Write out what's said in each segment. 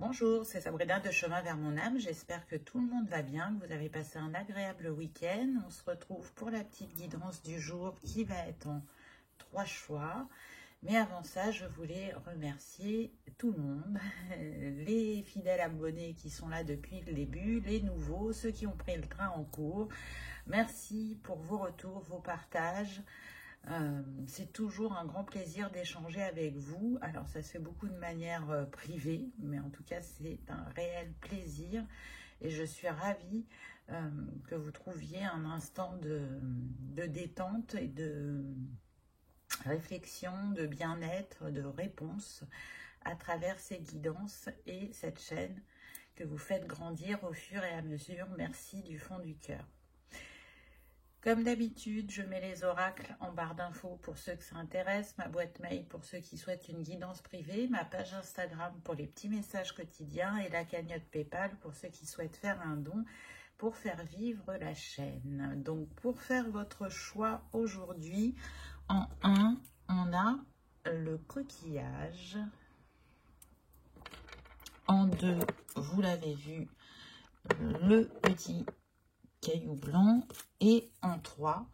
Bonjour, c'est Sabrina de Chemin vers mon âme. J'espère que tout le monde va bien, que vous avez passé un agréable week-end. On se retrouve pour la petite guidance du jour qui va être en 3 choix. Mais avant ça, je voulais remercier tout le monde, les fidèles abonnés qui sont là depuis le début, les nouveaux, ceux qui ont pris le train en cours. Merci pour vos retours, vos partages. C'est toujours un grand plaisir d'échanger avec vous. Alors ça se fait beaucoup de manière privée, mais en tout cas c'est un réel plaisir et je suis ravie que vous trouviez un instant de détente et de réflexion, de bien-être, de réponse à travers ces guidances et cette chaîne que vous faites grandir au fur et à mesure. Merci du fond du cœur. Comme d'habitude, je mets les oracles en barre d'infos pour ceux que ça intéresse, ma boîte mail pour ceux qui souhaitent une guidance privée, ma page Instagram pour les petits messages quotidiens et la cagnotte PayPal pour ceux qui souhaitent faire un don pour faire vivre la chaîne. Donc pour faire votre choix aujourd'hui, en 1, on a le coquillage. En 2, vous l'avez vu, le petit caillou blanc, et en 3,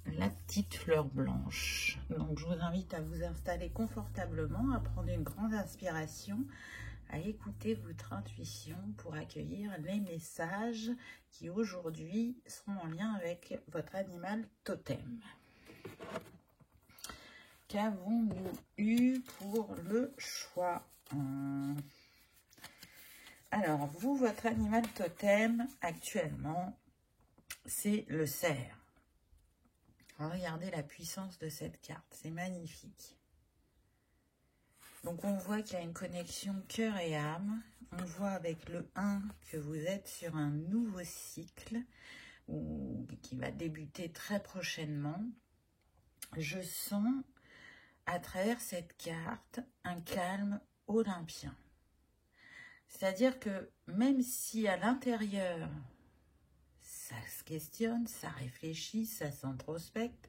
la petite fleur blanche. Donc je vous invite à vous installer confortablement, à prendre une grande inspiration, à écouter votre intuition pour accueillir les messages qui aujourd'hui seront en lien avec votre animal totem. Qu'avons-nous eu pour le choix? Alors, vous, votre animal totem, actuellement, c'est le cerf. Regardez la puissance de cette carte, c'est magnifique. Donc, on voit qu'il y a une connexion cœur et âme. On voit avec le 1 que vous êtes sur un nouveau cycle qui va débuter très prochainement. Je sens, à travers cette carte, un calme olympien. C'est-à-dire que même si à l'intérieur, ça se questionne, ça réfléchit, ça s'introspecte,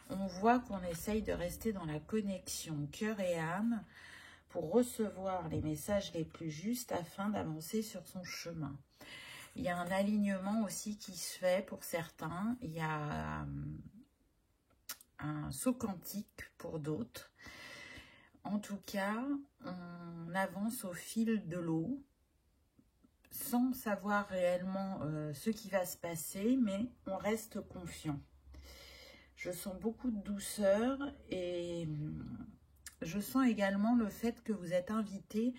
on voit qu'on essaye de rester dans la connexion cœur et âme pour recevoir les messages les plus justes afin d'avancer sur son chemin. Il y a un alignement aussi qui se fait pour certains, il y a un saut quantique pour d'autres. En tout cas, on avance au fil de l'eau, sans savoir réellement ce qui va se passer, mais on reste confiant. Je sens beaucoup de douceur et je sens également le fait que vous êtes invité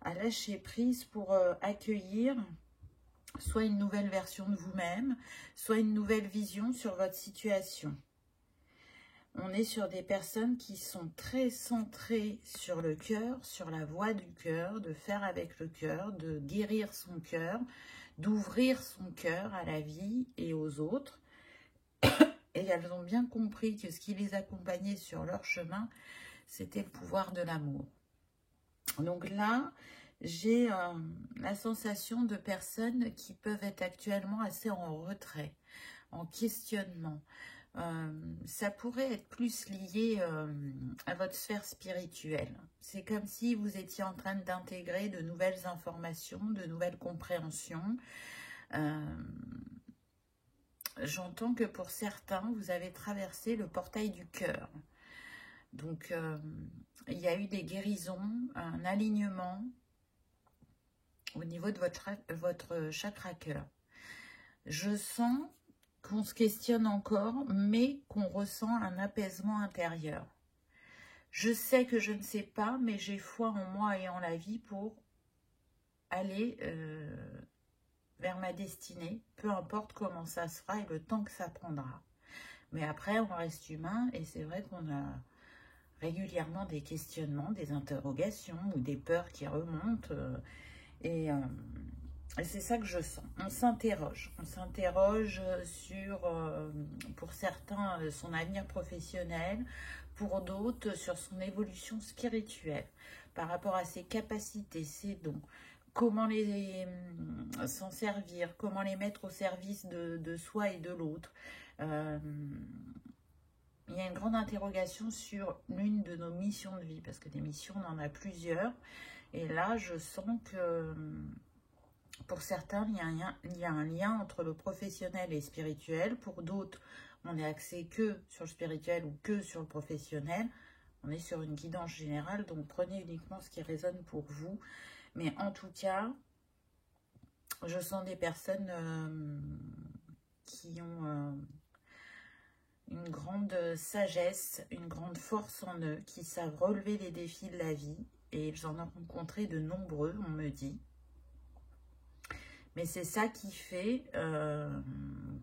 à lâcher prise pour accueillir soit une nouvelle version de vous-même, soit une nouvelle vision sur votre situation. On est sur des personnes qui sont très centrées sur le cœur, sur la voie du cœur, de faire avec le cœur, de guérir son cœur, d'ouvrir son cœur à la vie et aux autres. Et elles ont bien compris que ce qui les accompagnait sur leur chemin, c'était le pouvoir de l'amour. Donc là, j'ai la sensation de personnes qui peuvent être actuellement assez en retrait, en questionnement. Ça pourrait être plus lié à votre sphère spirituelle. C'est comme si vous étiez en train d'intégrer de nouvelles informations, de nouvelles compréhensions. J'entends que pour certains, vous avez traversé le portail du cœur. Donc, il y a eu des guérisons, un alignement au niveau de votre chakra cœur. Je sens qu'on se questionne encore, mais qu'on ressent un apaisement intérieur. Je sais que je ne sais pas, mais j'ai foi en moi et en la vie pour aller vers ma destinée, peu importe comment ça se fera et le temps que ça prendra. Mais après, on reste humain et c'est vrai qu'on a régulièrement des questionnements, des interrogations ou des peurs qui remontent et c'est ça que je sens. On s'interroge sur, pour certains, son avenir professionnel, pour d'autres, sur son évolution spirituelle, par rapport à ses capacités, ses dons, comment s'en servir, comment les mettre au service de soi et de l'autre. Il y a une grande interrogation sur l'une de nos missions de vie, parce que des missions, on en a plusieurs, Et là, je sens que pour certains, il y a un lien entre le professionnel et le spirituel. Pour d'autres, on est axé que sur le spirituel ou que sur le professionnel. On est sur une guidance générale, donc prenez uniquement ce qui résonne pour vous. Mais en tout cas, je sens des personnes qui ont une grande sagesse, une grande force en eux, qui savent relever les défis de la vie. Et ils en ont rencontré de nombreux, on me dit. Mais c'est ça qui fait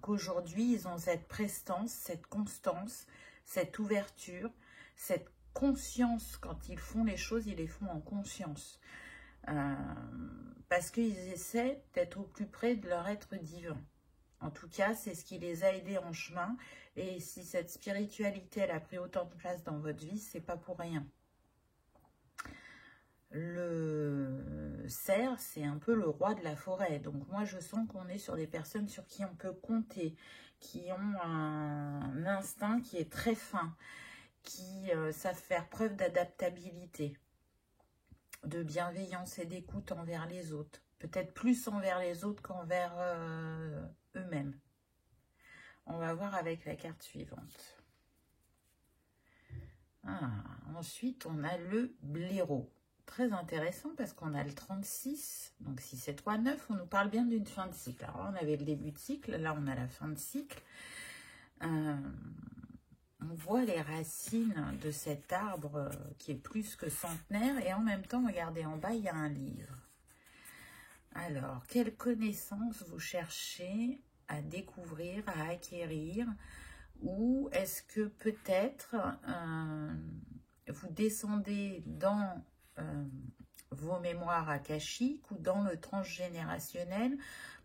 qu'aujourd'hui, ils ont cette prestance, cette constance, cette ouverture, cette conscience. Quand ils font les choses, ils les font en conscience. Parce qu'ils essaient d'être au plus près de leur être divin. En tout cas, c'est ce qui les a aidés en chemin. Et si cette spiritualité, elle a pris autant de place dans votre vie, c'est pas pour rien. Le cerf, c'est un peu le roi de la forêt. Donc moi, je sens qu'on est sur des personnes sur qui on peut compter, qui ont un instinct qui est très fin, qui savent faire preuve d'adaptabilité, de bienveillance et d'écoute envers les autres. Peut-être plus envers les autres qu'envers eux-mêmes. On va voir avec la carte suivante. Ensuite, on a le blaireau. Très intéressant parce qu'on a le 36, donc si c'est 3, 9, on nous parle bien d'une fin de cycle. Alors on avait le début de cycle, là on a la fin de cycle. On voit les racines de cet arbre qui est plus que centenaire et en même temps, regardez en bas, il y a un livre. Alors, quelle connaissance vous cherchez à découvrir, à acquérir, ou est-ce que peut-être vous descendez dans vos mémoires akashiques ou dans le transgénérationnel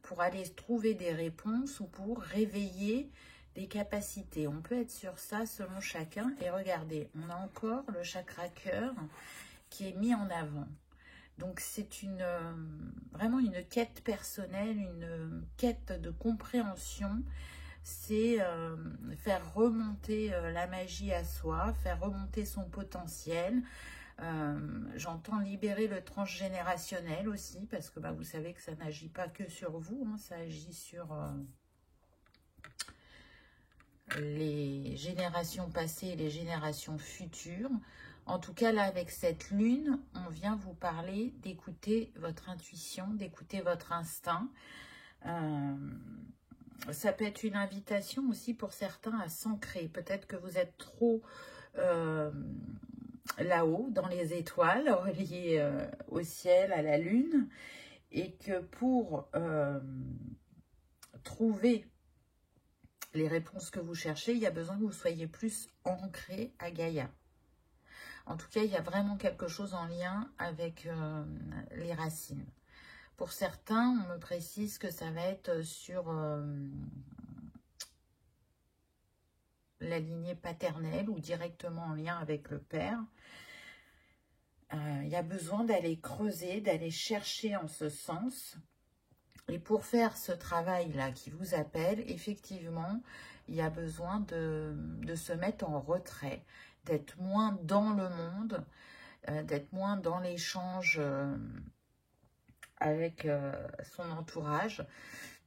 pour aller trouver des réponses ou pour réveiller des capacités. On peut être sur ça selon chacun. Et regardez, on a encore le chakra cœur qui est mis en avant. Donc c'est vraiment une quête personnelle, une quête de compréhension. C'est faire remonter la magie à soi, faire remonter son potentiel. J'entends libérer le transgénérationnel aussi, parce que vous savez que ça n'agit pas que sur vous, hein, ça agit sur les générations passées et les générations futures. En tout cas, là, avec cette lune, on vient vous parler d'écouter votre intuition, d'écouter votre instinct. Ça peut être une invitation aussi pour certains à s'ancrer. Peut-être que vous êtes trop là-haut, dans les étoiles, reliés au ciel, à la lune, et que pour trouver les réponses que vous cherchez, il y a besoin que vous soyez plus ancré à Gaïa. En tout cas, il y a vraiment quelque chose en lien avec les racines. Pour certains, on me précise que ça va être sur la lignée paternelle ou directement en lien avec le père. Il y a besoin d'aller creuser, d'aller chercher en ce sens. Et pour faire ce travail-là qui vous appelle, effectivement, il y a besoin de se mettre en retrait, d'être moins dans le monde, d'être moins dans l'échange avec son entourage.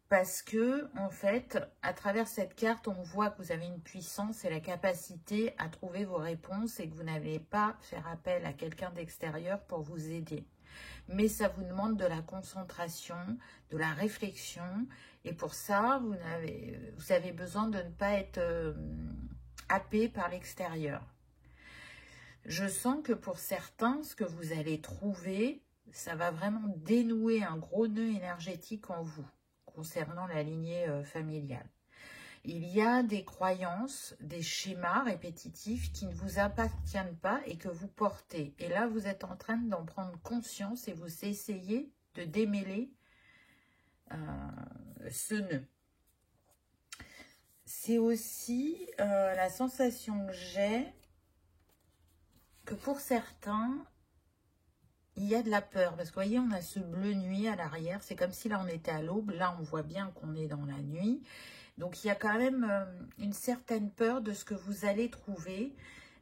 Parce que, en fait, à travers cette carte, on voit que vous avez une puissance et la capacité à trouver vos réponses et que vous n'allez pas faire appel à quelqu'un d'extérieur pour vous aider. Mais ça vous demande de la concentration, de la réflexion. Et pour ça, vous avez besoin de ne pas être happé par l'extérieur. Je sens que pour certains, ce que vous allez trouver, ça va vraiment dénouer un gros nœud énergétique en vous, concernant la lignée familiale. Il y a des croyances, des schémas répétitifs qui ne vous appartiennent pas et que vous portez. Et là, vous êtes en train d'en prendre conscience et vous essayez de démêler ce nœud. C'est aussi la sensation que j'ai que pour certains, il y a de la peur. Parce que vous voyez, on a ce bleu nuit à l'arrière. C'est comme si là, on était à l'aube. Là, on voit bien qu'on est dans la nuit. Donc, il y a quand même une certaine peur de ce que vous allez trouver.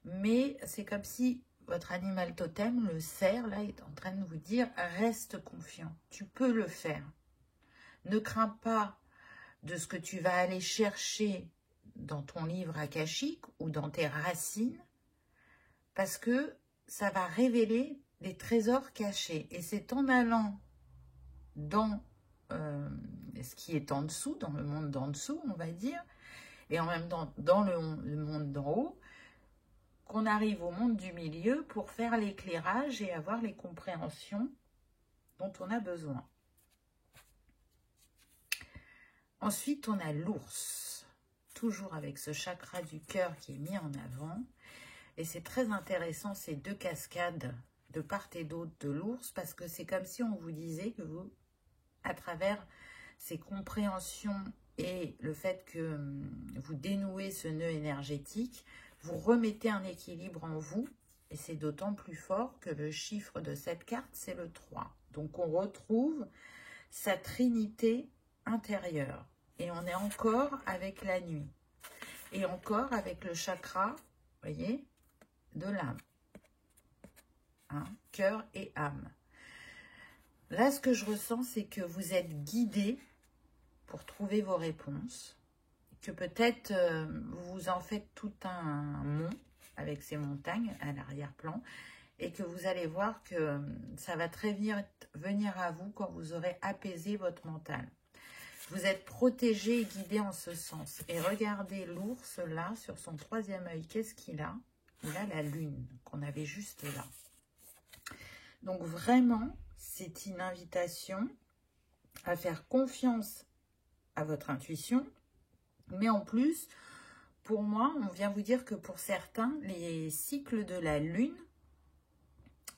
Mais c'est comme si votre animal totem, le cerf, là, est en train de vous dire, reste confiant, tu peux le faire. Ne crains pas de ce que tu vas aller chercher dans ton livre akashique ou dans tes racines, parce que ça va révéler des trésors cachés. Et c'est en allant dans ce qui est en dessous, dans le monde d'en dessous, on va dire, et en même temps dans le monde d'en haut, qu'on arrive au monde du milieu pour faire l'éclairage et avoir les compréhensions dont on a besoin. Ensuite, on a l'ours, toujours avec ce chakra du cœur qui est mis en avant. Et c'est très intéressant ces deux cascades de part et d'autre de l'ours, parce que c'est comme si on vous disait que vous, à travers ces compréhensions et le fait que vous dénouez ce nœud énergétique, vous remettez un équilibre en vous, et c'est d'autant plus fort que le chiffre de cette carte, c'est le 3. Donc on retrouve sa trinité intérieure, et on est encore avec la nuit, et encore avec le chakra, voyez, de l'âme, hein, cœur et âme. Là, ce que je ressens, c'est que vous êtes guidé pour trouver vos réponses, que peut-être vous en faites tout un mont avec ces montagnes à l'arrière-plan, et que vous allez voir que ça va très vite venir à vous quand vous aurez apaisé votre mental. Vous êtes protégé et guidé en ce sens. Et regardez l'ours là, sur son troisième œil, qu'est-ce qu'il a? Il a la lune qu'on avait juste là. Donc vraiment, c'est une invitation à faire confiance à votre intuition. Mais en plus, pour moi, on vient vous dire que pour certains, les cycles de la lune,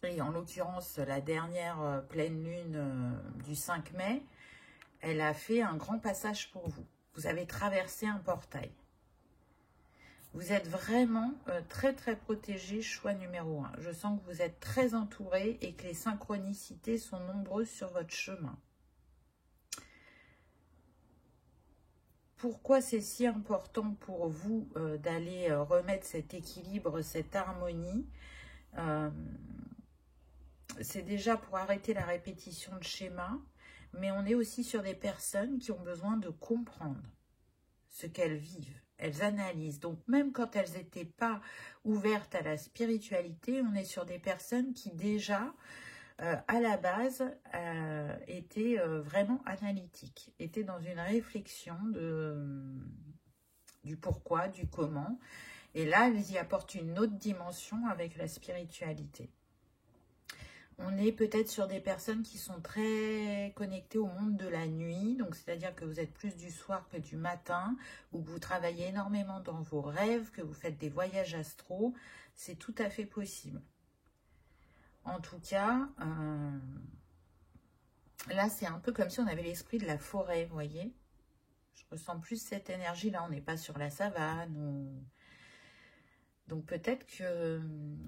et en l'occurrence la dernière pleine lune du 5 mai, elle a fait un grand passage pour vous. Vous avez traversé un portail. Vous êtes vraiment très très protégé, choix numéro 1. Je sens que vous êtes très entouré et que les synchronicités sont nombreuses sur votre chemin. Pourquoi c'est si important pour vous d'aller remettre cet équilibre, cette harmonie? C'est déjà pour arrêter la répétition de schémas, mais on est aussi sur des personnes qui ont besoin de comprendre ce qu'elles vivent. Elles analysent. Donc, même quand elles n'étaient pas ouvertes à la spiritualité, on est sur des personnes qui déjà, à la base, étaient vraiment analytiques, étaient dans une réflexion du pourquoi, du comment. Et là, elles y apportent une autre dimension avec la spiritualité. On est peut-être sur des personnes qui sont très connectées au monde de la nuit, donc c'est-à-dire que vous êtes plus du soir que du matin, ou que vous travaillez énormément dans vos rêves, que vous faites des voyages astraux, c'est tout à fait possible. En tout cas, là c'est un peu comme si on avait l'esprit de la forêt, vous voyez. Je ressens plus cette énergie-là, on n'est pas sur la savane, ou... Donc peut-être que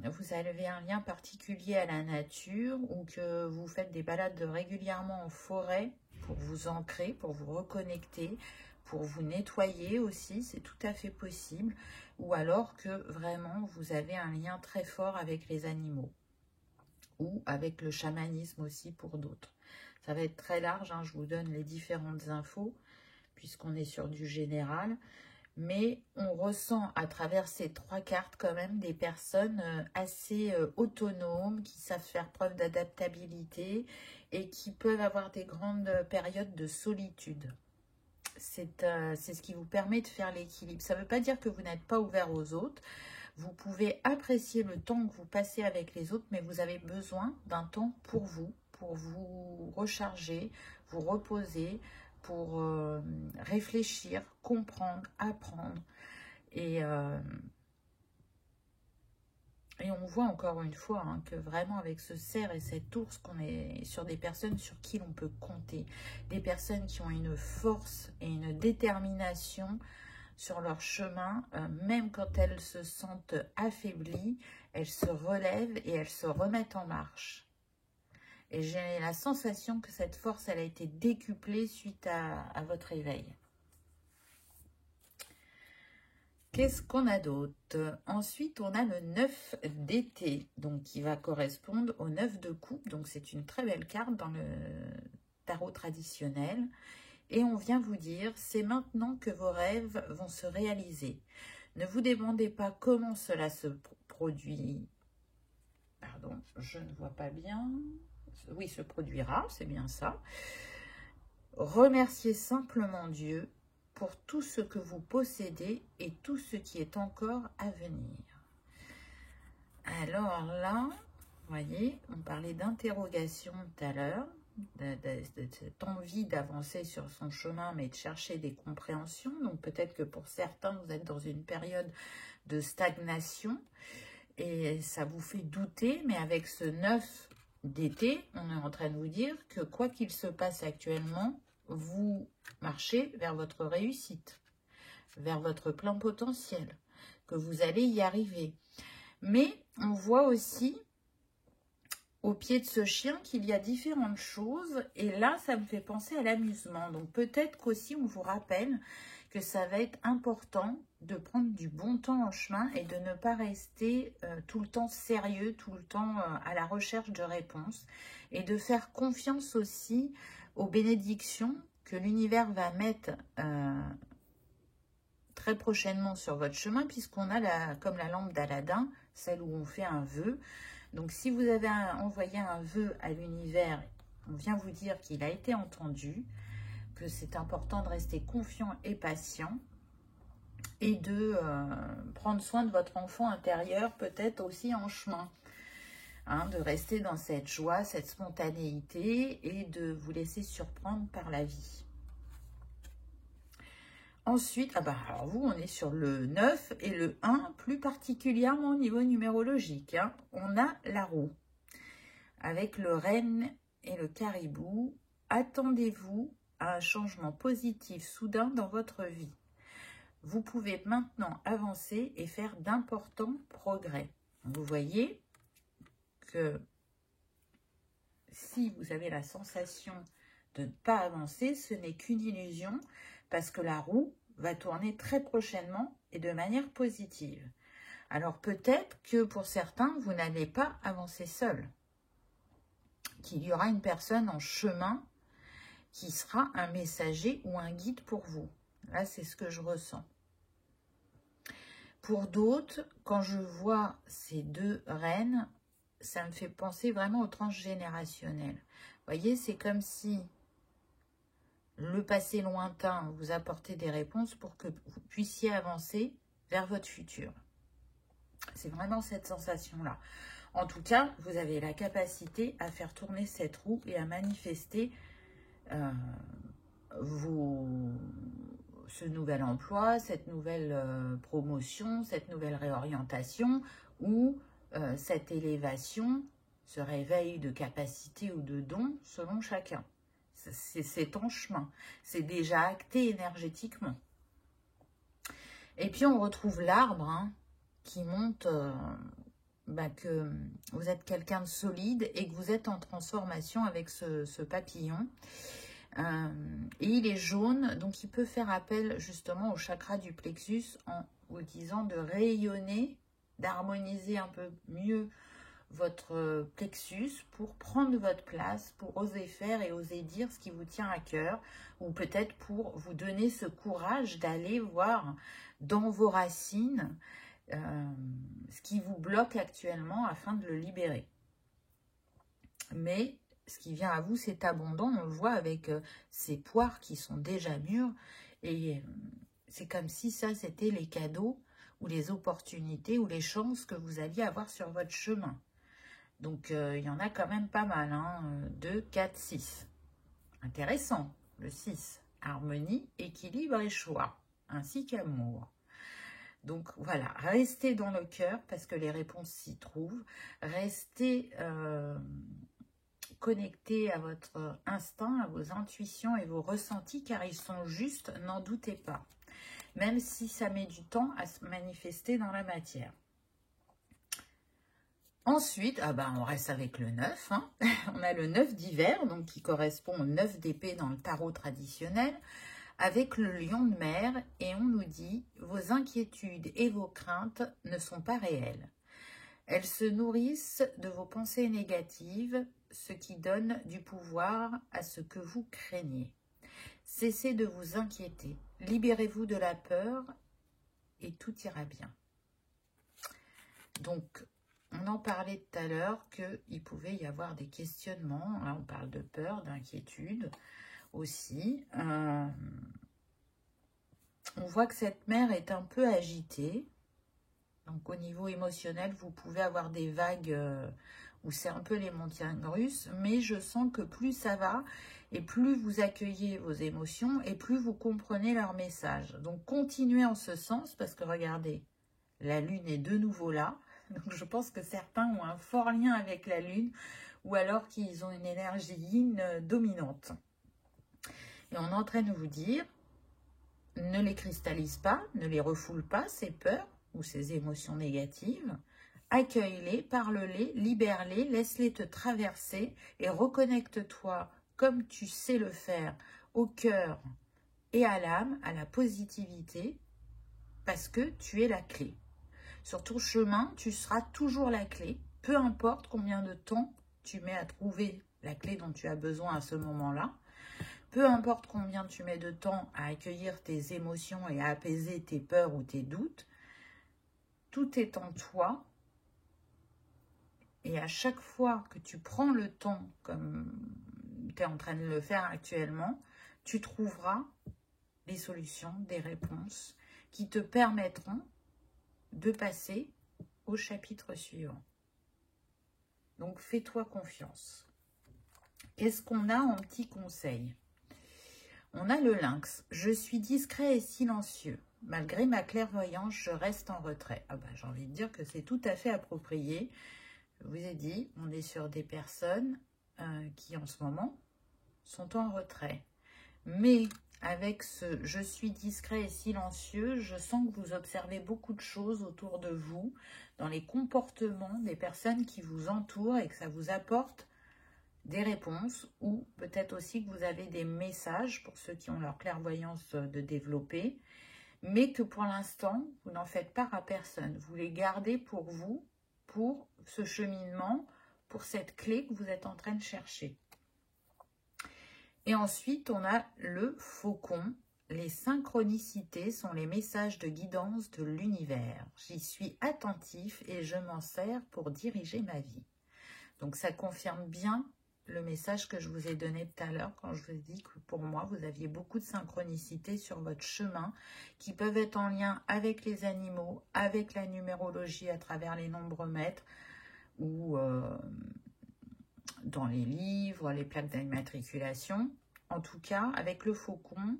vous avez un lien particulier à la nature ou que vous faites des balades régulièrement en forêt pour vous ancrer, pour vous reconnecter, pour vous nettoyer aussi, c'est tout à fait possible. Ou alors que vraiment vous avez un lien très fort avec les animaux ou avec le chamanisme aussi pour d'autres. Ça va être très large, hein, je vous donne les différentes infos puisqu'on est sur du général. Mais on ressent à travers ces 3 cartes quand même des personnes assez autonomes, qui savent faire preuve d'adaptabilité et qui peuvent avoir des grandes périodes de solitude. C'est ce qui vous permet de faire l'équilibre. Ça ne veut pas dire que vous n'êtes pas ouvert aux autres. Vous pouvez apprécier le temps que vous passez avec les autres, mais vous avez besoin d'un temps pour vous recharger, vous reposer, pour réfléchir, comprendre, apprendre. Et on voit encore une fois hein, que vraiment avec ce cerf et cet ours, qu'on est sur des personnes sur qui l'on peut compter. Des personnes qui ont une force et une détermination sur leur chemin, même quand elles se sentent affaiblies, elles se relèvent et elles se remettent en marche. Et j'ai la sensation que cette force, elle a été décuplée suite à votre éveil. qu'est-ce qu'on a d'autre? Ensuite, on a le 9 d'été, donc qui va correspondre au 9 de coupe. Donc, c'est une très belle carte dans le tarot traditionnel. Et on vient vous dire, c'est maintenant que vos rêves vont se réaliser. Ne vous demandez pas comment cela se produit. Pardon, je ne vois pas bien. Oui, se produira, c'est bien ça. Remerciez simplement Dieu pour tout ce que vous possédez et tout ce qui est encore à venir. Alors là, vous voyez, on parlait d'interrogation tout à l'heure, de cette envie d'avancer sur son chemin, mais de chercher des compréhensions. Donc peut-être que pour certains, vous êtes dans une période de stagnation et ça vous fait douter, mais avec ce 9 d'été, on est en train de vous dire que quoi qu'il se passe actuellement, vous marchez vers votre réussite, vers votre plein potentiel, que vous allez y arriver. Mais on voit aussi au pied de ce chien qu'il y a différentes choses, et là ça me fait penser à l'amusement. Donc peut-être qu'aussi on vous rappelle que ça va être important de prendre du bon temps en chemin et de ne pas rester tout le temps sérieux, tout le temps à la recherche de réponses, et de faire confiance aussi aux bénédictions que l'univers va mettre très prochainement sur votre chemin, puisqu'on a comme la lampe d'Aladin, celle où on fait un vœu. Donc si vous avez envoyé un vœu à l'univers, on vient vous dire qu'il a été entendu, que c'est important de rester confiant et patient, et de prendre soin de votre enfant intérieur, peut-être aussi en chemin. Hein, de rester dans cette joie, cette spontanéité, et de vous laisser surprendre par la vie. Ensuite, alors vous, on est sur le 9 et le 1, plus particulièrement au niveau numérologique. Hein, on a la roue, avec le renne et le caribou. Attendez-vous à un changement positif soudain dans votre vie. Vous pouvez maintenant avancer et faire d'importants progrès. Vous voyez que si vous avez la sensation de ne pas avancer, ce n'est qu'une illusion, parce que la roue va tourner très prochainement et de manière positive. Alors peut-être que pour certains, vous n'allez pas avancer seul, qu'il y aura une personne en chemin qui sera un messager ou un guide pour vous. Là, c'est ce que je ressens. Pour d'autres, quand je vois ces deux reines, ça me fait penser vraiment au transgénérationnel. Vous voyez, c'est comme si le passé lointain vous apportait des réponses pour que vous puissiez avancer vers votre futur. C'est vraiment cette sensation-là. En tout cas, vous avez la capacité à faire tourner cette roue et à manifester ce nouvel emploi, cette nouvelle promotion, cette nouvelle réorientation ou cette élévation, ce réveil de capacité ou de don selon chacun. C'est en chemin, c'est déjà acté énergétiquement. Et puis on retrouve l'arbre hein, qui montre que vous êtes quelqu'un de solide et que vous êtes en transformation avec ce papillon. Et il est jaune, donc il peut faire appel justement au chakra du plexus en vous disant de rayonner, d'harmoniser un peu mieux votre plexus pour prendre votre place, pour oser faire et oser dire ce qui vous tient à cœur, ou peut-être pour vous donner ce courage d'aller voir dans vos racines ce qui vous bloque actuellement afin de le libérer. Mais ce qui vient à vous, c'est abondant, on le voit avec ces poires qui sont déjà mûres, et c'est comme si ça, c'était les cadeaux ou les opportunités ou les chances que vous alliez avoir sur votre chemin. Donc, il y en a quand même pas mal, hein, 2, 4, 6. Intéressant, le 6. Harmonie, équilibre et choix, ainsi qu'amour. Donc, voilà, restez dans le cœur parce que les réponses s'y trouvent. Restez connectés à votre instinct, à vos intuitions et vos ressentis, car ils sont justes, n'en doutez pas. Même si ça met du temps à se manifester dans la matière. Ensuite, on reste avec le 9. Hein. On a le 9 d'hiver, donc qui correspond au 9 d'épée dans le tarot traditionnel, avec le lion de mer et on nous dit « Vos inquiétudes et vos craintes ne sont pas réelles. Elles se nourrissent de vos pensées négatives, ce qui donne du pouvoir à ce que vous craignez. Cessez de vous inquiéter, libérez-vous de la peur et tout ira bien. » Donc, on en parlait tout à l'heure qu'il pouvait y avoir des questionnements. Là, on parle de peur, d'inquiétude aussi. On voit que cette mer est un peu agitée. Donc, au niveau émotionnel, vous pouvez avoir des vagues où c'est un peu les montagnes russes. Mais je sens que plus ça va et plus vous accueillez vos émotions et plus vous comprenez leur message. Donc, continuez en ce sens parce que regardez, la lune est de nouveau là. Donc, je pense que certains ont un fort lien avec la lune ou alors qu'ils ont une énergie yin dominante. Et on est en train de vous dire, ne les cristallise pas, ne les refoule pas, ces peurs ou ces émotions négatives. Accueille-les, parle-les, libère-les, laisse-les te traverser et reconnecte-toi comme tu sais le faire au cœur et à l'âme, à la positivité, parce que tu es la clé. Sur ton chemin, tu seras toujours la clé, peu importe combien de temps tu mets à trouver la clé dont tu as besoin à ce moment-là, peu importe combien tu mets de temps à accueillir tes émotions et à apaiser tes peurs ou tes doutes, tout est en toi. Et à chaque fois que tu prends le temps, comme tu es en train de le faire actuellement, tu trouveras des solutions, des réponses qui te permettront de passer au chapitre suivant. Donc, fais-toi confiance. Qu'est-ce qu'on a en petit conseil? On a le lynx. Je suis discret et silencieux. Malgré ma clairvoyance, je reste en retrait. Ah ben, j'ai envie de dire que c'est tout à fait approprié. Je vous ai dit, on est sur des personnes qui, en ce moment, sont en retrait. Mais avec ce « je suis discret et silencieux », je sens que vous observez beaucoup de choses autour de vous, dans les comportements des personnes qui vous entourent et que ça vous apporte des réponses ou peut-être aussi que vous avez des messages pour ceux qui ont leur clairvoyance de développer, mais que pour l'instant, vous n'en faites part à personne. Vous les gardez pour vous, pour ce cheminement, pour cette clé que vous êtes en train de chercher. Et ensuite, on a le faucon. Les synchronicités sont les messages de guidance de l'univers. J'y suis attentif et je m'en sers pour diriger ma vie. Donc, ça confirme bien le message que je vous ai donné tout à l'heure quand je vous ai dit que pour moi, vous aviez beaucoup de synchronicités sur votre chemin qui peuvent être en lien avec les animaux, avec la numérologie à travers les nombres mètres ou dans les livres, les plaques d'immatriculation. En tout cas, avec le faucon,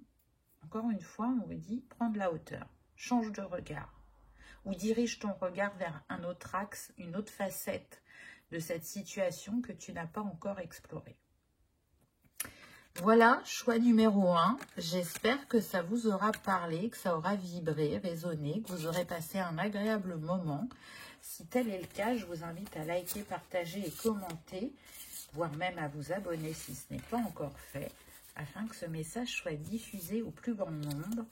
encore une fois, on vous dit, prends de la hauteur, change de regard ou dirige ton regard vers un autre axe, une autre facette de cette situation que tu n'as pas encore explorée. Voilà, choix numéro 1. J'espère que ça vous aura parlé, que ça aura vibré, résonné, que vous aurez passé un agréable moment. Si tel est le cas, je vous invite à liker, partager et commenter, voire même à vous abonner si ce n'est pas encore fait, afin que ce message soit diffusé au plus grand nombre.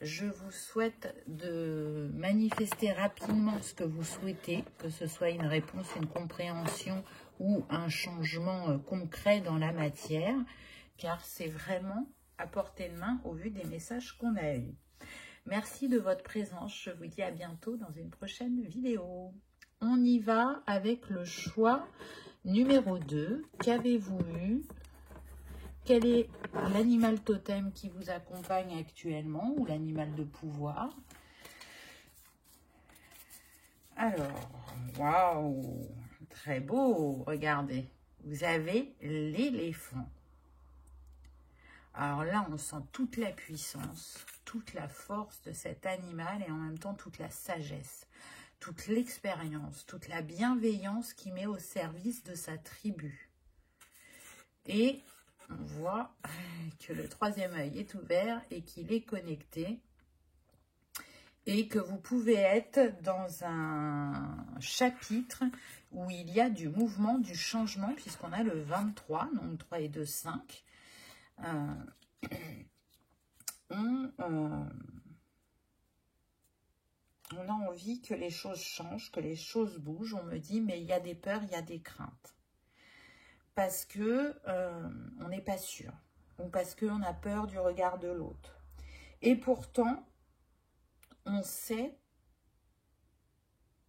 Je vous souhaite de manifester rapidement ce que vous souhaitez, que ce soit une réponse, une compréhension ou un changement concret dans la matière, car c'est vraiment à portée de main au vu des messages qu'on a eus. Merci de votre présence, je vous dis à bientôt dans une prochaine vidéo. On y va avec le choix numéro 2. Qu'avez-vous eu ? Quel est l'animal totem qui vous accompagne actuellement ou l'animal de pouvoir? Alors, waouh, très beau, regardez. Vous avez l'éléphant. Alors là, on sent toute la puissance, toute la force de cet animal et en même temps toute la sagesse, toute l'expérience, toute la bienveillance qu'il met au service de sa tribu. Et on voit que le troisième œil est ouvert et qu'il est connecté et que vous pouvez être dans un chapitre où il y a du mouvement, du changement, puisqu'on a le 23, donc 3 et 2, 5. on a envie que les choses changent, que les choses bougent. On me dit, mais il y a des peurs, il y a des craintes. Parce que on n'est pas sûr. Ou parce qu'on a peur du regard de l'autre. Et pourtant, on sait,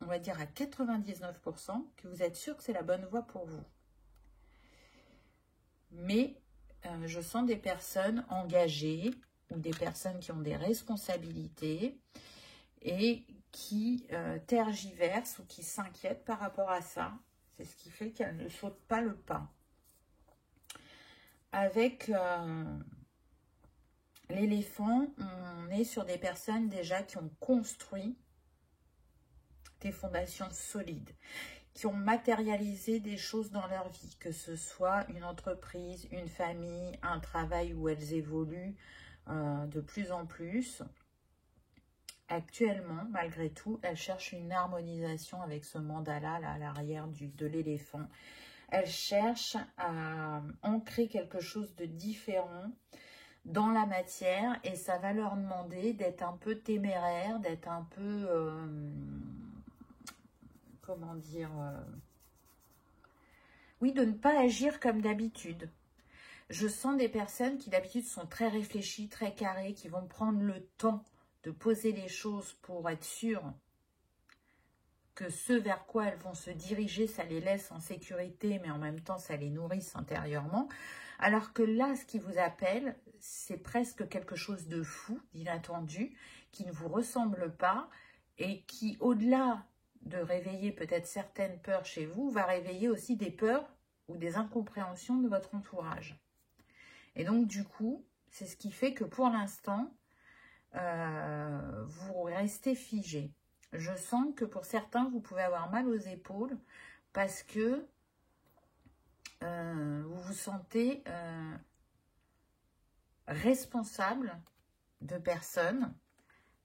on va dire à 99%, que vous êtes sûr que c'est la bonne voie pour vous. Mais je sens des personnes engagées ou des personnes qui ont des responsabilités et qui tergiversent ou qui s'inquiètent par rapport à ça. C'est ce qui fait qu'elles ne sautent pas le pas. Avec l'éléphant, on est sur des personnes déjà qui ont construit des fondations solides, qui ont matérialisé des choses dans leur vie, que ce soit une entreprise, une famille, un travail où elles évoluent de plus en plus. Actuellement, malgré tout, elles cherchent une harmonisation avec ce mandala là, à l'arrière de l'éléphant. Elles cherchent à ancrer quelque chose de différent dans la matière et ça va leur demander d'être un peu téméraire, d'être un peu, comment dire, oui, de ne pas agir comme d'habitude. Je sens des personnes qui d'habitude sont très réfléchies, très carrées, qui vont prendre le temps de poser les choses pour être sûres que ce vers quoi elles vont se diriger, ça les laisse en sécurité, mais en même temps, ça les nourrisse intérieurement. Alors que là, ce qui vous appelle, c'est presque quelque chose de fou, d'inattendu, qui ne vous ressemble pas et qui, au-delà de réveiller peut-être certaines peurs chez vous, va réveiller aussi des peurs ou des incompréhensions de votre entourage. Et donc, du coup, c'est ce qui fait que pour l'instant, vous restez figé. Je sens que pour certains, vous pouvez avoir mal aux épaules parce que vous vous sentez responsable de personnes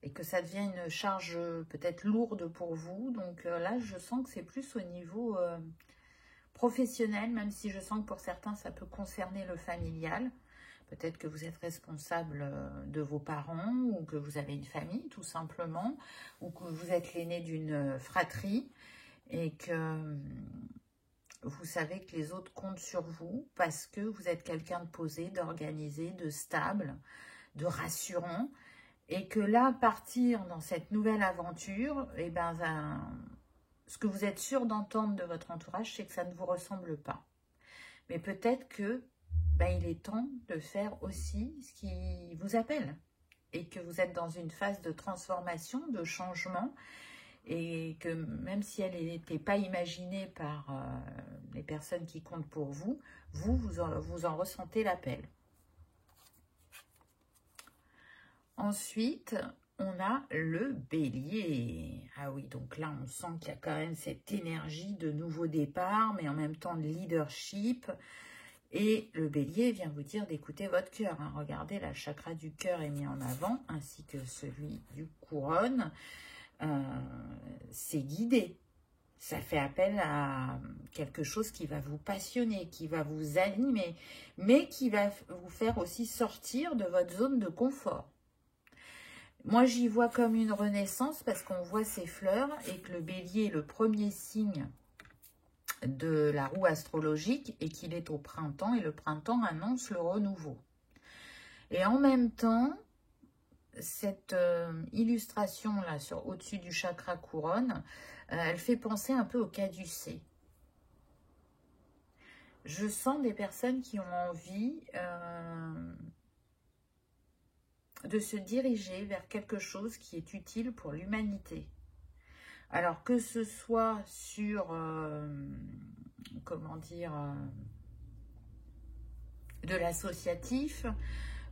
et que ça devient une charge peut-être lourde pour vous. Donc là, je sens que c'est plus au niveau professionnel, même si je sens que pour certains, ça peut concerner le familial. Peut-être que vous êtes responsable de vos parents ou que vous avez une famille tout simplement ou que vous êtes l'aîné d'une fratrie et que vous savez que les autres comptent sur vous parce que vous êtes quelqu'un de posé, d'organisé, de stable, de rassurant et que là, partir dans cette nouvelle aventure, eh ben, ce que vous êtes sûr d'entendre de votre entourage, c'est que ça ne vous ressemble pas. Mais peut-être que il est temps de faire aussi ce qui vous appelle et que vous êtes dans une phase de transformation, de changement et que même si elle n'était pas imaginée par les personnes qui comptent pour vous, vous en ressentez l'appel. Ensuite, on a le bélier. Ah oui, donc là, on sent qu'il y a quand même cette énergie de nouveau départ, mais en même temps de leadership. Et le bélier vient vous dire d'écouter votre cœur. Hein. Regardez, la chakra du cœur est mis en avant, ainsi que celui du couronne. C'est guidé. Ça fait appel à quelque chose qui va vous passionner, qui va vous animer, mais qui va vous faire aussi sortir de votre zone de confort. Moi, j'y vois comme une renaissance parce qu'on voit ces fleurs et que le bélier est le premier signe de la roue astrologique et qu'il est au printemps et le printemps annonce le renouveau. Et en même temps, cette illustration là au-dessus du chakra couronne, elle fait penser un peu au caducée. Je sens des personnes qui ont envie de se diriger vers quelque chose qui est utile pour l'humanité. Alors que ce soit sur, comment dire, de l'associatif,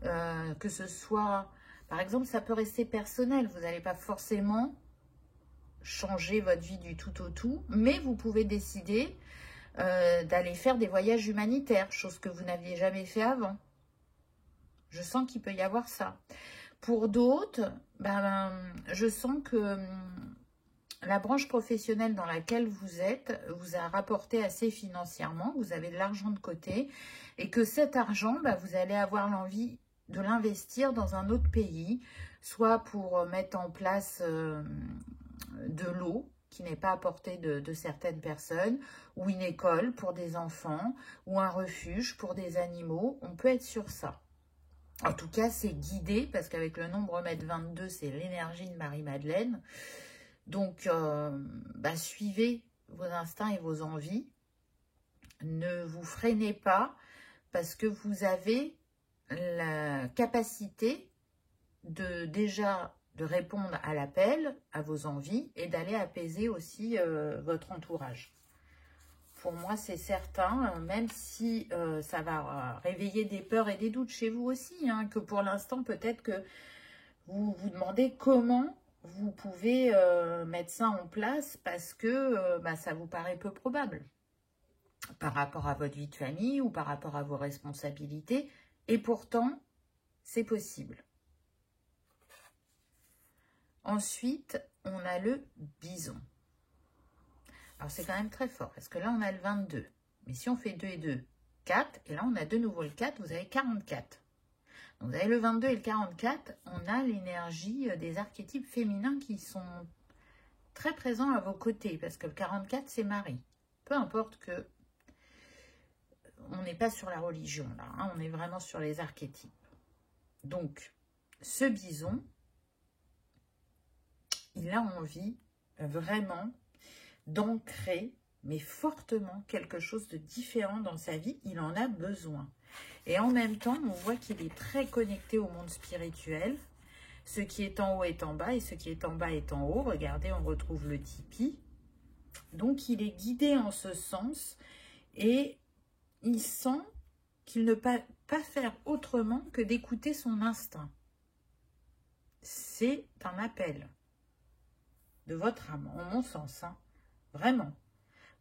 que ce soit, par exemple, ça peut rester personnel. Vous n'allez pas forcément changer votre vie du tout au tout, mais vous pouvez décider d'aller faire des voyages humanitaires, chose que vous n'aviez jamais fait avant. Je sens qu'il peut y avoir ça. Pour d'autres, je sens que la branche professionnelle dans laquelle vous êtes vous a rapporté assez financièrement, vous avez de l'argent de côté et que cet argent, vous allez avoir l'envie de l'investir dans un autre pays, soit pour mettre en place de l'eau qui n'est pas à portée de certaines personnes, ou une école pour des enfants, ou un refuge pour des animaux. On peut être sur ça. En tout cas, c'est guidé, parce qu'avec le nombre mètre 22, c'est l'énergie de Marie-Madeleine. Donc, suivez vos instincts et vos envies. Ne vous freinez pas, parce que vous avez la capacité de répondre à l'appel, à vos envies, et d'aller apaiser aussi votre entourage. Pour moi, c'est certain, même si ça va réveiller des peurs et des doutes chez vous aussi, hein, que pour l'instant, peut-être que vous vous demandez comment vous pouvez mettre ça en place, parce que ça vous paraît peu probable par rapport à votre vie de famille ou par rapport à vos responsabilités, et pourtant, c'est possible. Ensuite, on a le bison. Alors, c'est quand même très fort, parce que là, on a le 22. Mais si on fait 2 et 2, 4, et là, on a de nouveau le 4, vous avez 44. Donc, vous avez le 22 et le 44, on a l'énergie des archétypes féminins qui sont très présents à vos côtés, parce que le 44, c'est Marie. Peu importe que on n'est pas sur la religion, là, hein, on est vraiment sur les archétypes. Donc, ce bison, il a envie vraiment d'ancrer, mais fortement, quelque chose de différent dans sa vie. Il en a besoin. Et en même temps, on voit qu'il est très connecté au monde spirituel. Ce qui est en haut est en bas, et ce qui est en bas est en haut. Regardez, on retrouve le tipi. Donc, il est guidé en ce sens, et il sent qu'il ne peut pas faire autrement que d'écouter son instinct. C'est un appel de votre âme, en mon sens, hein. Vraiment.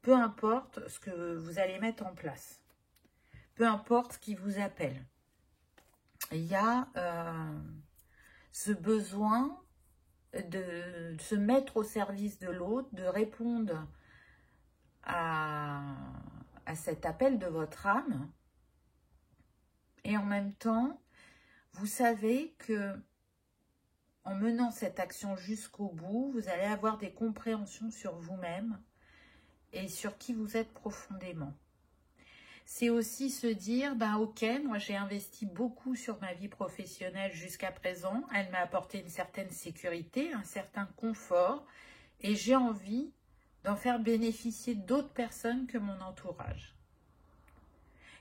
Peu importe ce que vous allez mettre en place. Peu importe ce qui vous appelle. Il y a ce besoin de se mettre au service de l'autre, de répondre à cet appel de votre âme. Et en même temps, vous savez que en menant cette action jusqu'au bout, vous allez avoir des compréhensions sur vous-même et sur qui vous êtes profondément. C'est aussi se dire, ok, moi j'ai investi beaucoup sur ma vie professionnelle jusqu'à présent, elle m'a apporté une certaine sécurité, un certain confort, et j'ai envie d'en faire bénéficier d'autres personnes que mon entourage.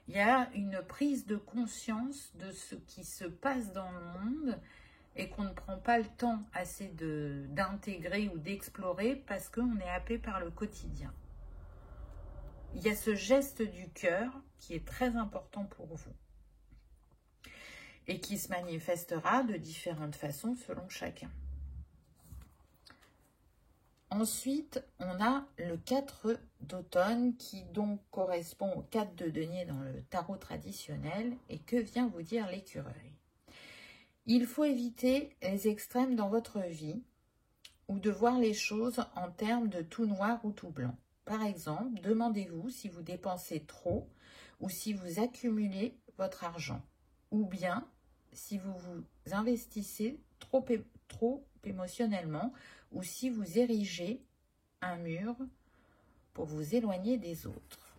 Il y a une prise de conscience de ce qui se passe dans le monde, et qu'on ne prend pas le temps assez d'intégrer ou d'explorer parce qu'on est happé par le quotidien. Il y a ce geste du cœur qui est très important pour vous et qui se manifestera de différentes façons selon chacun. Ensuite, on a le 4 d'automne qui donc correspond au 4 de denier dans le tarot traditionnel. Et que vient vous dire l'écureuil? Il faut éviter les extrêmes dans votre vie ou de voir les choses en termes de tout noir ou tout blanc. Par exemple, demandez-vous si vous dépensez trop ou si vous accumulez votre argent, ou bien si vous vous investissez trop émotionnellement ou si vous érigez un mur pour vous éloigner des autres.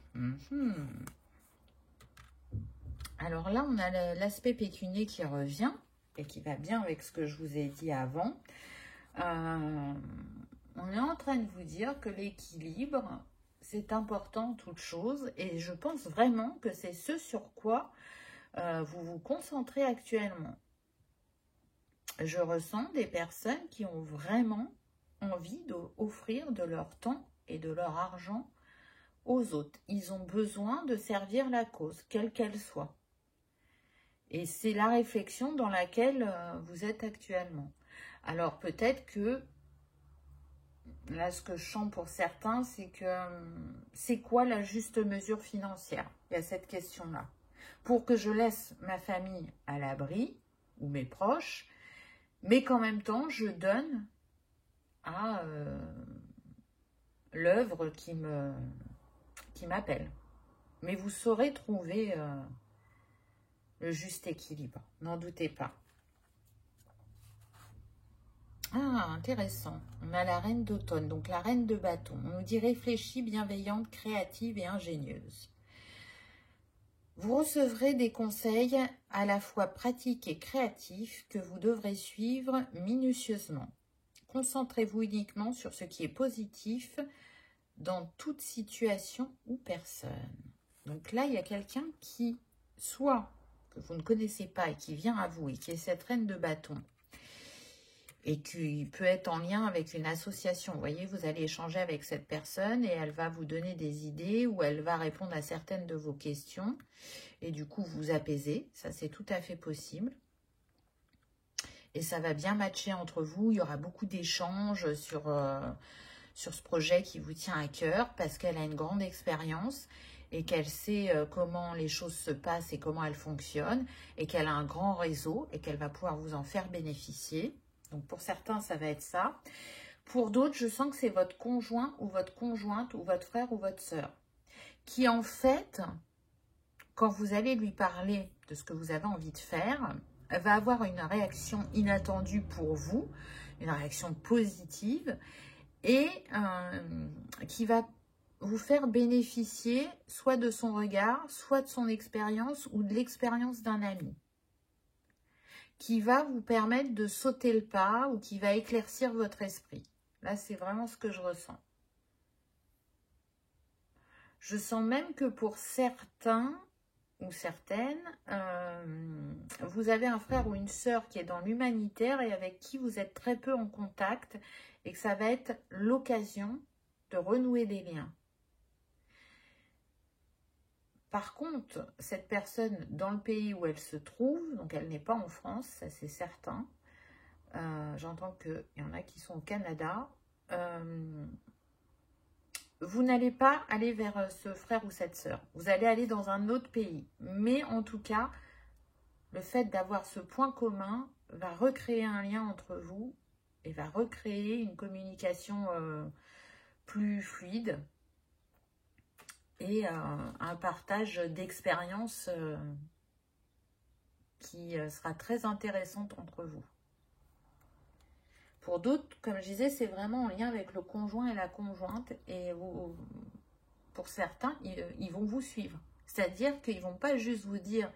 Alors là, on a l'aspect pécunier qui revient et qui va bien avec ce que je vous ai dit avant. On est en train de vous dire que l'équilibre, c'est important toute chose, et je pense vraiment que c'est ce sur quoi vous vous concentrez actuellement. Je ressens des personnes qui ont vraiment envie d'offrir de leur temps et de leur argent aux autres. Ils ont besoin de servir la cause, quelle qu'elle soit. Et c'est la réflexion dans laquelle vous êtes actuellement. Alors peut-être que, là ce que je sens pour certains, c'est que c'est quoi la juste mesure financière? Il y a cette question-là. Pour que je laisse ma famille à l'abri, ou mes proches, mais qu'en même temps je donne à l'œuvre qui m'appelle. Mais vous saurez trouver le juste équilibre. N'en doutez pas. Ah, intéressant. On a la reine d'automne, donc la reine de bâton. On nous dit réfléchie, bienveillante, créative et ingénieuse. Vous recevrez des conseils à la fois pratiques et créatifs que vous devrez suivre minutieusement. Concentrez-vous uniquement sur ce qui est positif dans toute situation ou personne. Donc là, il y a quelqu'un qui, soit que vous ne connaissez pas et qui vient à vous et qui est cette reine de bâton, et qui peut être en lien avec une association. Vous voyez, vous allez échanger avec cette personne et elle va vous donner des idées ou elle va répondre à certaines de vos questions et du coup vous apaiser. Ça, c'est tout à fait possible. Et ça va bien matcher entre vous. Il y aura beaucoup d'échanges sur ce projet qui vous tient à cœur parce qu'elle a une grande expérience et qu'elle sait comment les choses se passent et comment elles fonctionnent et qu'elle a un grand réseau et qu'elle va pouvoir vous en faire bénéficier. Donc, pour certains, ça va être ça. Pour d'autres, je sens que c'est votre conjoint ou votre conjointe ou votre frère ou votre sœur qui, en fait, quand vous allez lui parler de ce que vous avez envie de faire, va avoir une réaction inattendue pour vous, une réaction positive et qui va vous faire bénéficier soit de son regard, soit de son expérience ou de l'expérience d'un ami, qui va vous permettre de sauter le pas ou qui va éclaircir votre esprit. Là, c'est vraiment ce que je ressens. Je sens même que pour certains ou certaines, vous avez un frère ou une sœur qui est dans l'humanitaire et avec qui vous êtes très peu en contact et que ça va être l'occasion de renouer des liens. Par contre, cette personne, dans le pays où elle se trouve, donc elle n'est pas en France, ça c'est certain, j'entends qu'il y en a qui sont au Canada, vous n'allez pas aller vers ce frère ou cette sœur, vous allez aller dans un autre pays. Mais en tout cas, le fait d'avoir ce point commun va recréer un lien entre vous et va recréer une communication plus fluide. Et un partage d'expériences qui sera très intéressante entre vous. Pour d'autres, comme je disais, c'est vraiment en lien avec le conjoint et la conjointe. Et vous, pour certains, ils vont vous suivre. C'est-à-dire qu'ils ne vont pas juste vous dire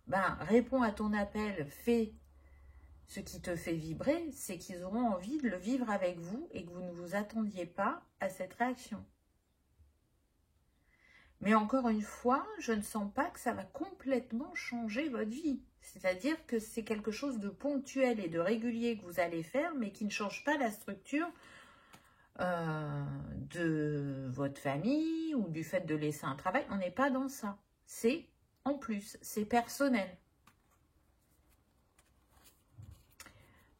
ben, « réponds à ton appel, fais ce qui te fait vibrer », c'est qu'ils auront envie de le vivre avec vous et que vous ne vous attendiez pas à cette réaction. Mais encore une fois, je ne sens pas que ça va complètement changer votre vie. C'est-à-dire que c'est quelque chose de ponctuel et de régulier que vous allez faire, mais qui ne change pas la structure de votre famille ou du fait de laisser un travail. On n'est pas dans ça. C'est en plus, c'est personnel.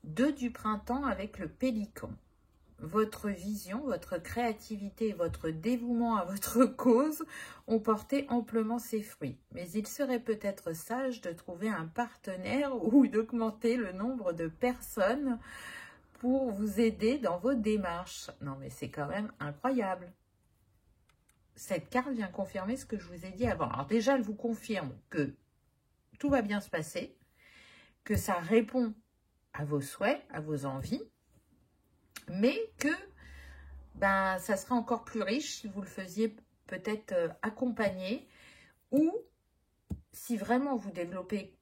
2 du printemps avec le pélican. Votre vision, votre créativité et votre dévouement à votre cause ont porté amplement ses fruits. Mais il serait peut-être sage de trouver un partenaire ou d'augmenter le nombre de personnes pour vous aider dans vos démarches. Non, mais c'est quand même incroyable. Cette carte vient confirmer ce que je vous ai dit avant. Alors déjà, elle vous confirme que tout va bien se passer, que ça répond à vos souhaits, à vos envies, mais que ben, ça serait encore plus riche si vous le faisiez peut-être accompagner ou si vraiment vous développez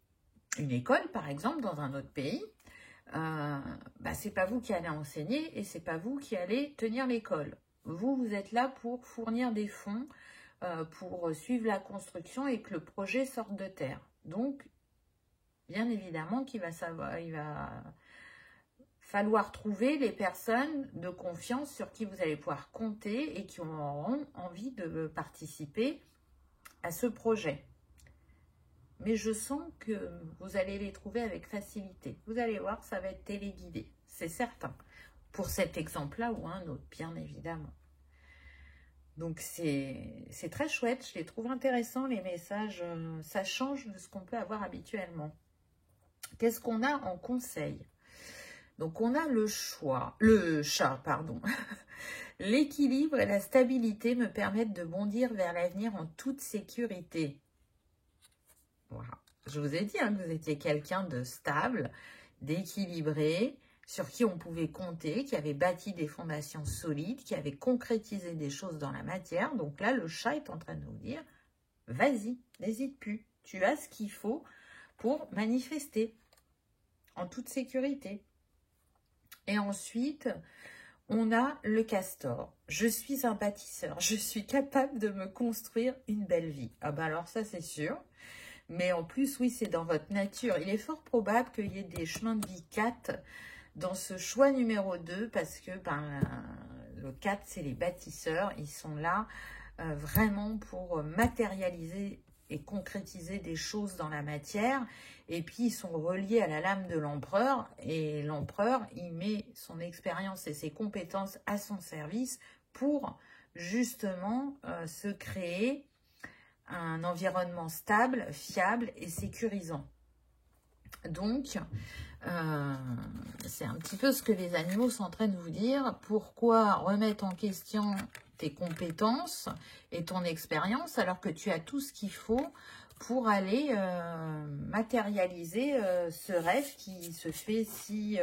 une école, par exemple, dans un autre pays, ben, c'est pas vous qui allez enseigner et c'est pas vous qui allez tenir l'école. Vous, vous êtes là pour fournir des fonds, pour suivre la construction et que le projet sorte de terre. Donc, bien évidemment qu'il va falloir trouver les personnes de confiance sur qui vous allez pouvoir compter et qui auront envie de participer à ce projet. Mais je sens que vous allez les trouver avec facilité. Vous allez voir, ça va être téléguidé, c'est certain. Pour cet exemple-là ou un autre, bien évidemment. Donc, c'est très chouette. Je les trouve intéressants, les messages. Ça change de ce qu'on peut avoir habituellement. Qu'est-ce qu'on a en conseil ? Donc, on a le chat, pardon. L'équilibre et la stabilité me permettent de bondir vers l'avenir en toute sécurité. Voilà. Je vous ai dit hein, que vous étiez quelqu'un de stable, d'équilibré, sur qui on pouvait compter, qui avait bâti des fondations solides, qui avait concrétisé des choses dans la matière. Donc là, le chat est en train de vous dire, vas-y, n'hésite plus. Tu as ce qu'il faut pour manifester en toute sécurité. Et ensuite, on a le castor. Je suis un bâtisseur. Je suis capable de me construire une belle vie. Ah ben alors ça, c'est sûr. Mais en plus, oui, c'est dans votre nature. Il est fort probable qu'il y ait des chemins de vie 4 dans ce choix numéro 2 parce que le 4, c'est les bâtisseurs. Ils sont là vraiment pour matérialiser et concrétiser des choses dans la matière. Et puis, ils sont reliés à la lame de l'empereur. Et l'empereur, il met son expérience et ses compétences à son service pour justement se créer un environnement stable, fiable et sécurisant. Donc, c'est un petit peu ce que les animaux sont en train de vous dire. Pourquoi remettre en question tes compétences et ton expérience alors que tu as tout ce qu'il faut pour aller matérialiser ce rêve qui se fait si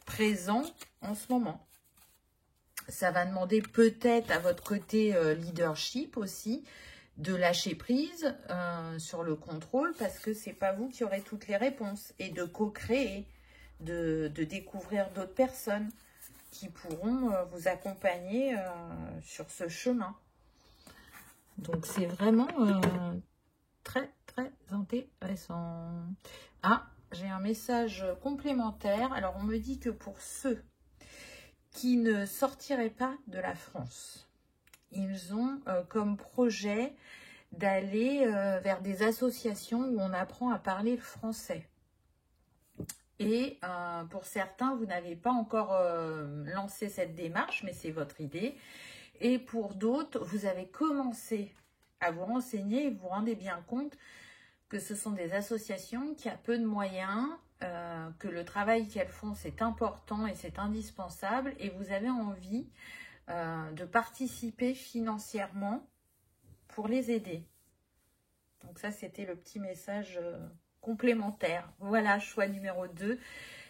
présent en ce moment. Ça va demander peut-être à votre côté leadership aussi, de lâcher prise sur le contrôle parce que c'est pas vous qui aurez toutes les réponses et de co-créer, de découvrir d'autres personnes qui pourront vous accompagner sur ce chemin. Donc c'est vraiment très très intéressant. Ah, j'ai un message complémentaire. Alors on me dit que pour ceux qui ne sortiraient pas de la France, ils ont comme projet d'aller vers des associations où on apprend à parler le français. Et pour certains, vous n'avez pas encore lancé cette démarche, mais c'est votre idée. Et pour d'autres, vous avez commencé à vous renseigner et vous vous rendez bien compte que ce sont des associations qui ont peu de moyens, que le travail qu'elles font, c'est important et c'est indispensable. Et vous avez envie de participer financièrement pour les aider. Donc ça, c'était le petit message complémentaire. Voilà, choix numéro 2.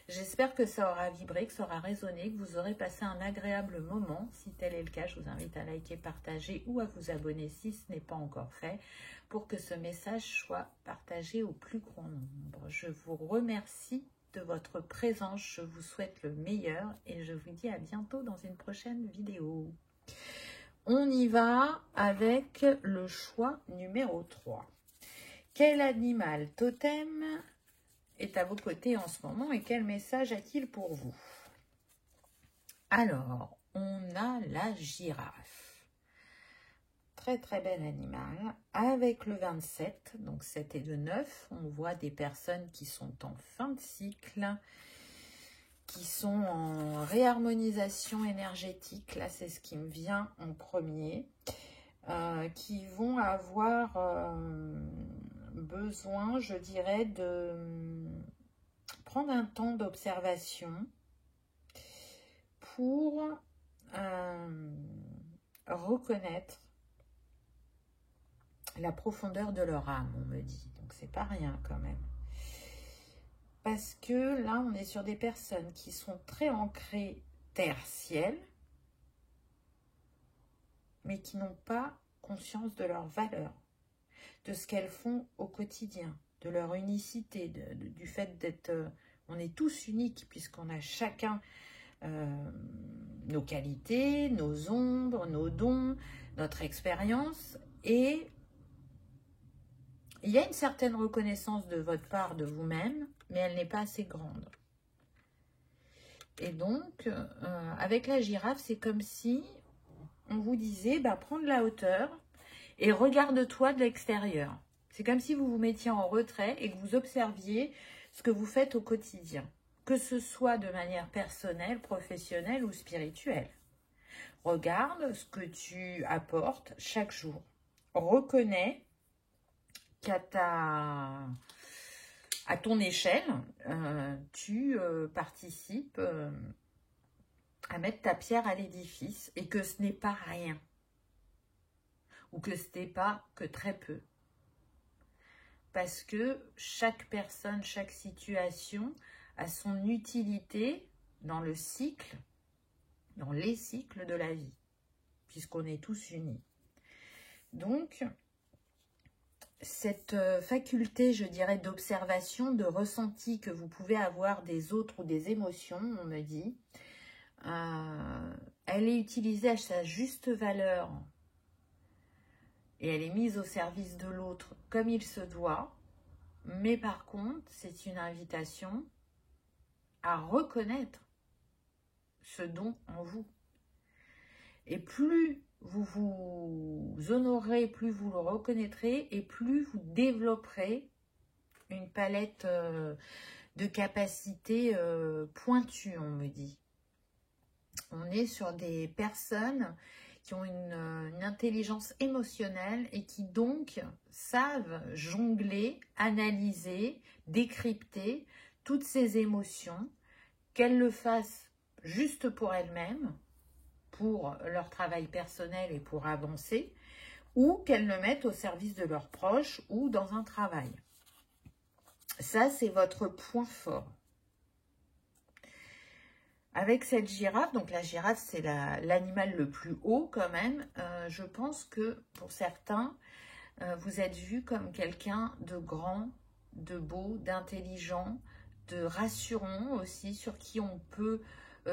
J'espère que ça aura vibré, que ça aura résonné, que vous aurez passé un agréable moment. Si tel est le cas, je vous invite à liker, partager ou à vous abonner si ce n'est pas encore fait pour que ce message soit partagé au plus grand nombre. Je vous remercie de votre présence, je vous souhaite le meilleur et je vous dis à bientôt dans une prochaine vidéo. On y va avec le choix numéro 3. Quel animal totem est à vos côtés en ce moment et quel message a-t-il pour vous? Alors, on a la girafe. Très très bel animal avec le 27, donc 7 et le 9, on voit des personnes qui sont en fin de cycle, qui sont en réharmonisation énergétique, là c'est ce qui me vient en premier, qui vont avoir besoin, je dirais, de prendre un temps d'observation pour reconnaître la profondeur de leur âme, on me dit. Donc, c'est pas rien quand même. Parce que là, on est sur des personnes qui sont très ancrées terre-ciel, mais qui n'ont pas conscience de leur valeur, de ce qu'elles font au quotidien, de leur unicité, du fait d'être... on est tous uniques, puisqu'on a chacun nos qualités, nos ombres, nos dons, notre expérience, et il y a une certaine reconnaissance de votre part de vous-même, mais elle n'est pas assez grande. Et donc, avec la girafe, c'est comme si on vous disait, prends de la hauteur et regarde-toi de l'extérieur. C'est comme si vous vous mettiez en retrait et que vous observiez ce que vous faites au quotidien, que ce soit de manière personnelle, professionnelle ou spirituelle. Regarde ce que tu apportes chaque jour. Reconnais qu'à ton échelle, tu participes à mettre ta pierre à l'édifice et que ce n'est pas rien ou que ce n'est pas que très peu. parce que chaque personne, chaque situation a son utilité dans le cycle, dans les cycles de la vie, puisqu'on est tous unis. Donc, cette faculté, je dirais, d'observation, de ressenti que vous pouvez avoir des autres ou des émotions, on me dit, elle est utilisée à sa juste valeur et elle est mise au service de l'autre comme il se doit, mais par contre, c'est une invitation à reconnaître ce don en vous. Et plus vous vous honorez, plus vous le reconnaîtrez et plus vous développerez une palette de capacités pointues, on me dit. On est sur des personnes qui ont une intelligence émotionnelle et qui donc savent jongler, analyser, décrypter toutes ces émotions, qu'elles le fassent juste pour elles-mêmes, pour leur travail personnel et pour avancer, ou qu'elles le mettent au service de leurs proches ou dans un travail. Ça, c'est votre point fort. Avec cette girafe, donc la girafe, c'est l'animal le plus haut quand même, je pense que pour certains, vous êtes vu comme quelqu'un de grand, de beau, d'intelligent, de rassurant aussi, sur qui on peut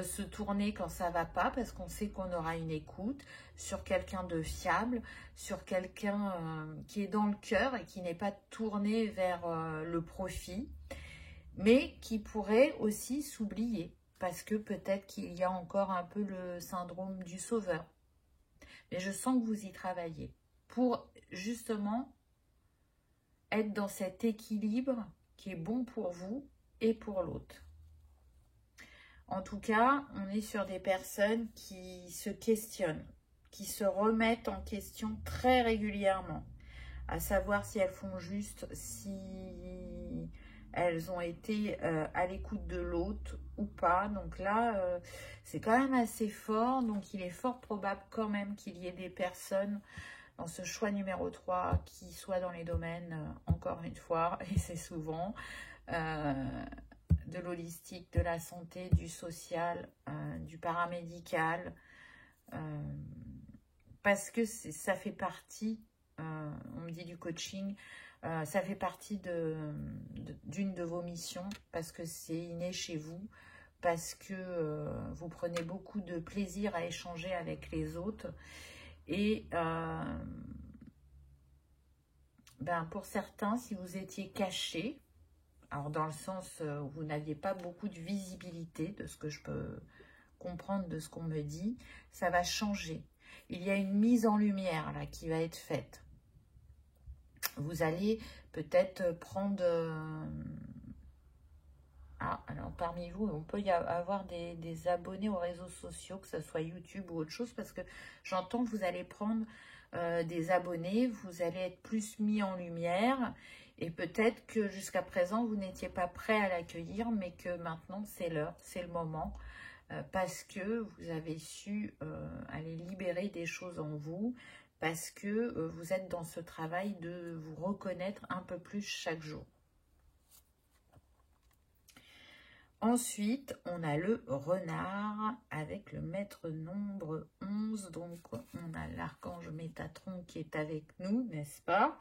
se tourner quand ça va pas, parce qu'on sait qu'on aura une écoute, sur quelqu'un de fiable, sur quelqu'un qui est dans le cœur et qui n'est pas tourné vers le profit, mais qui pourrait aussi s'oublier, parce que peut-être qu'il y a encore un peu le syndrome du sauveur. Mais je sens que vous y travaillez, pour justement être dans cet équilibre qui est bon pour vous et pour l'autre. En tout cas, on est sur des personnes qui se questionnent, qui se remettent en question très régulièrement, à savoir si elles font juste, si elles ont été à l'écoute de l'autre ou pas. Donc là, c'est quand même assez fort. Donc il est fort probable quand même qu'il y ait des personnes dans ce choix numéro 3 qui soient dans les domaines, encore une fois, et c'est souvent, de l'holistique, de la santé, du social, du paramédical, parce que ça fait partie, on me dit du coaching, ça fait partie d'une de vos missions, parce que c'est inné chez vous, parce que vous prenez beaucoup de plaisir à échanger avec les autres, et pour certains, si vous étiez caché, alors dans le sens où vous n'aviez pas beaucoup de visibilité, de ce que je peux comprendre de ce qu'on me dit, ça va changer. Il y a une mise en lumière là qui va être faite. Vous allez peut-être prendre... alors parmi vous, on peut y avoir des abonnés aux réseaux sociaux, que ce soit YouTube ou autre chose, parce que j'entends que vous allez prendre des abonnés, vous allez être plus mis en lumière, et peut-être que jusqu'à présent, vous n'étiez pas prêt à l'accueillir, mais que maintenant, c'est l'heure, c'est le moment, parce que vous avez su aller libérer des choses en vous, parce que vous êtes dans ce travail de vous reconnaître un peu plus chaque jour. Ensuite, on a le renard avec le maître nombre 11. Donc, on a l'archange Métatron qui est avec nous, n'est-ce pas?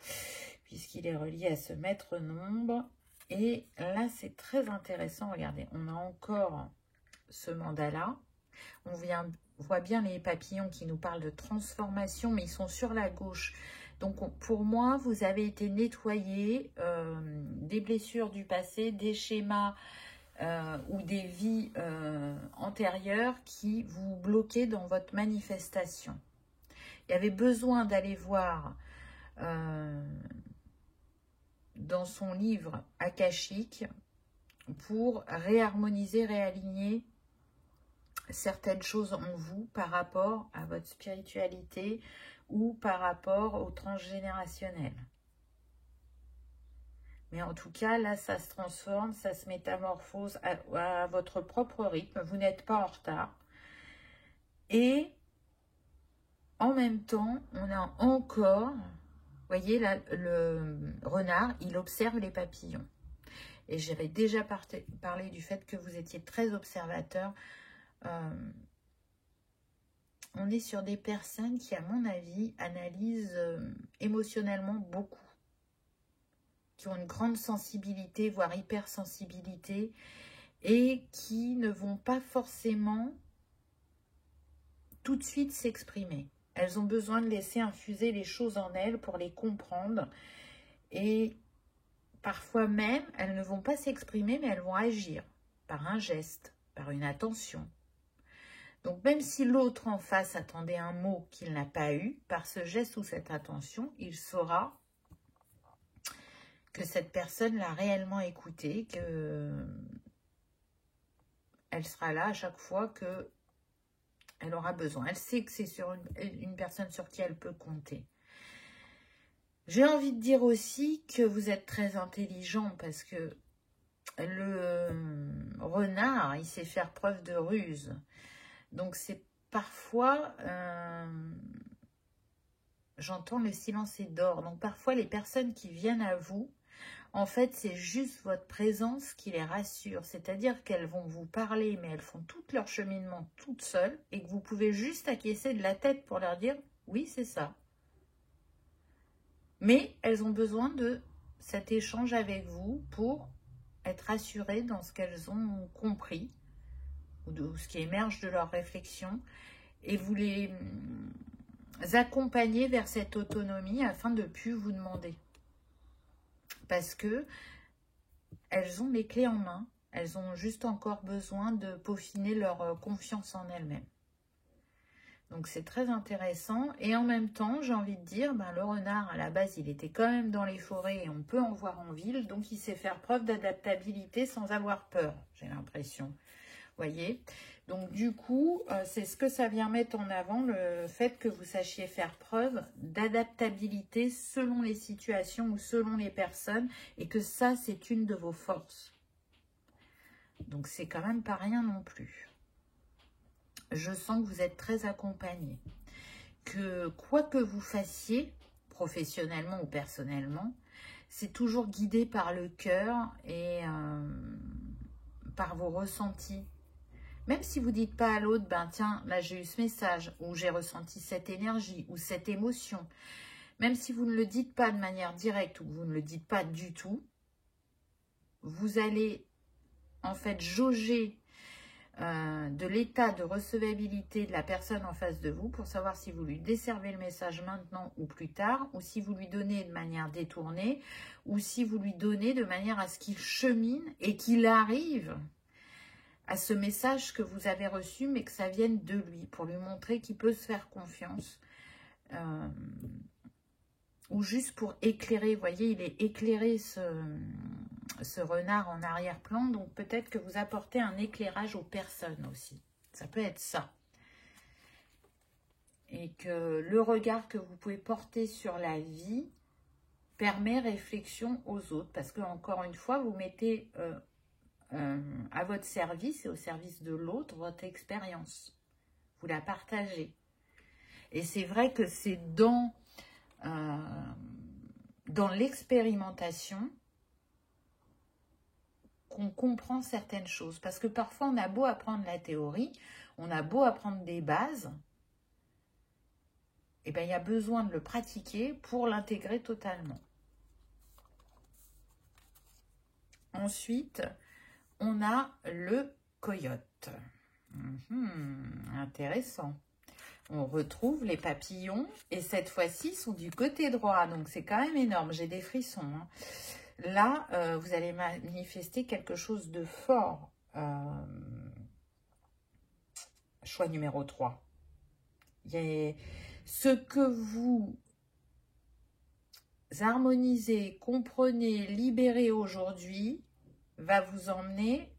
Puisqu'il est relié à ce maître nombre. Et là, c'est très intéressant. Regardez, on a encore ce mandala. On voit bien les papillons qui nous parlent de transformation, mais ils sont sur la gauche. Donc, pour moi, vous avez été nettoyé des blessures du passé, des schémas... ou des vies antérieures qui vous bloquaient dans votre manifestation. Il y avait besoin d'aller voir dans son livre akashique pour réharmoniser, réaligner certaines choses en vous par rapport à votre spiritualité ou par rapport au transgénérationnel. Mais en tout cas, là, ça se transforme, ça se métamorphose à votre propre rythme. Vous n'êtes pas en retard. Et en même temps, on a encore voyez, là, le renard, il observe les papillons. Et j'avais déjà parlé du fait que vous étiez très observateur. On est sur des personnes qui, à mon avis, analysent émotionnellement beaucoup, qui ont une grande sensibilité, voire hypersensibilité, et qui ne vont pas forcément tout de suite s'exprimer. Elles ont besoin de laisser infuser les choses en elles pour les comprendre. Et parfois même, elles ne vont pas s'exprimer, mais elles vont agir par un geste, par une attention. Donc même si l'autre en face attendait un mot qu'il n'a pas eu, par ce geste ou cette attention, il saura que cette personne l'a réellement écouté, qu'elle sera là à chaque fois que elle aura besoin. Elle sait que c'est sur une personne sur qui elle peut compter. J'ai envie de dire aussi que vous êtes très intelligent parce que le renard, il sait faire preuve de ruse. Donc c'est parfois, j'entends le silence est d'or. Donc parfois les personnes qui viennent à vous, en fait c'est juste votre présence qui les rassure. C'est-à-dire qu'elles vont vous parler, mais elles font tout leur cheminement toutes seules et que vous pouvez juste acquiescer de la tête pour leur dire oui c'est ça. Mais elles ont besoin de cet échange avec vous pour être rassurées dans ce qu'elles ont compris ou de ce qui émerge de leur réflexion et vous les accompagner vers cette autonomie afin de ne plus vous demander. Parce que elles ont les clés en main, elles ont juste encore besoin de peaufiner leur confiance en elles-mêmes. Donc c'est très intéressant et en même temps j'ai envie de dire, le renard à la base il était quand même dans les forêts et on peut en voir en ville, donc il sait faire preuve d'adaptabilité sans avoir peur, j'ai l'impression. Voyez, donc du coup c'est ce que ça vient mettre en avant, le fait que vous sachiez faire preuve d'adaptabilité selon les situations ou selon les personnes et que ça c'est une de vos forces. Donc c'est quand même pas rien non plus. Je sens que vous êtes très accompagné, que quoi que vous fassiez, professionnellement ou personnellement, c'est toujours guidé par le cœur et par vos ressentis. Même si vous ne dites pas à l'autre, tiens, là j'ai eu ce message, ou j'ai ressenti cette énergie, ou cette émotion, même si vous ne le dites pas de manière directe, ou que vous ne le dites pas du tout, vous allez en fait jauger de l'état de recevabilité de la personne en face de vous pour savoir si vous lui desservez le message maintenant ou plus tard, ou si vous lui donnez de manière détournée, ou si vous lui donnez de manière à ce qu'il chemine et qu'il arrive à ce message que vous avez reçu, mais que ça vienne de lui, pour lui montrer qu'il peut se faire confiance. Ou juste pour éclairer, vous voyez, il est éclairé ce renard en arrière-plan, donc peut-être que vous apportez un éclairage aux personnes aussi. Ça peut être ça. Et que le regard que vous pouvez porter sur la vie permet réflexion aux autres, parce que encore une fois, vous mettez à votre service et au service de l'autre votre expérience. Vous la partagez. Et c'est vrai que c'est dans l'expérimentation qu'on comprend certaines choses. Parce que parfois, on a beau apprendre la théorie, on a beau apprendre des bases, et il y a besoin de le pratiquer pour l'intégrer totalement. Ensuite, on a le coyote. Intéressant. On retrouve les papillons et cette fois-ci sont du côté droit. Donc c'est quand même énorme. J'ai des frissons. Là, vous allez manifester quelque chose de fort. Choix numéro 3. Ce que vous harmonisez, comprenez, libérez aujourd'hui va vous emmener,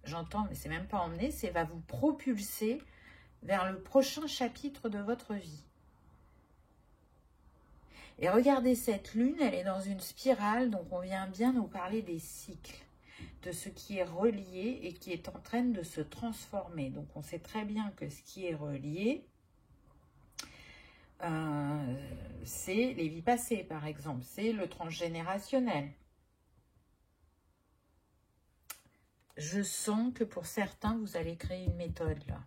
j'entends, mais c'est même pas emmener, c'est va vous propulser vers le prochain chapitre de votre vie. Et regardez cette lune, elle est dans une spirale, donc on vient bien nous parler des cycles, de ce qui est relié et qui est en train de se transformer. Donc on sait très bien que ce qui est relié, c'est les vies passées, par exemple. C'est le transgénérationnel. Je sens que pour certains, vous allez créer une méthode, là.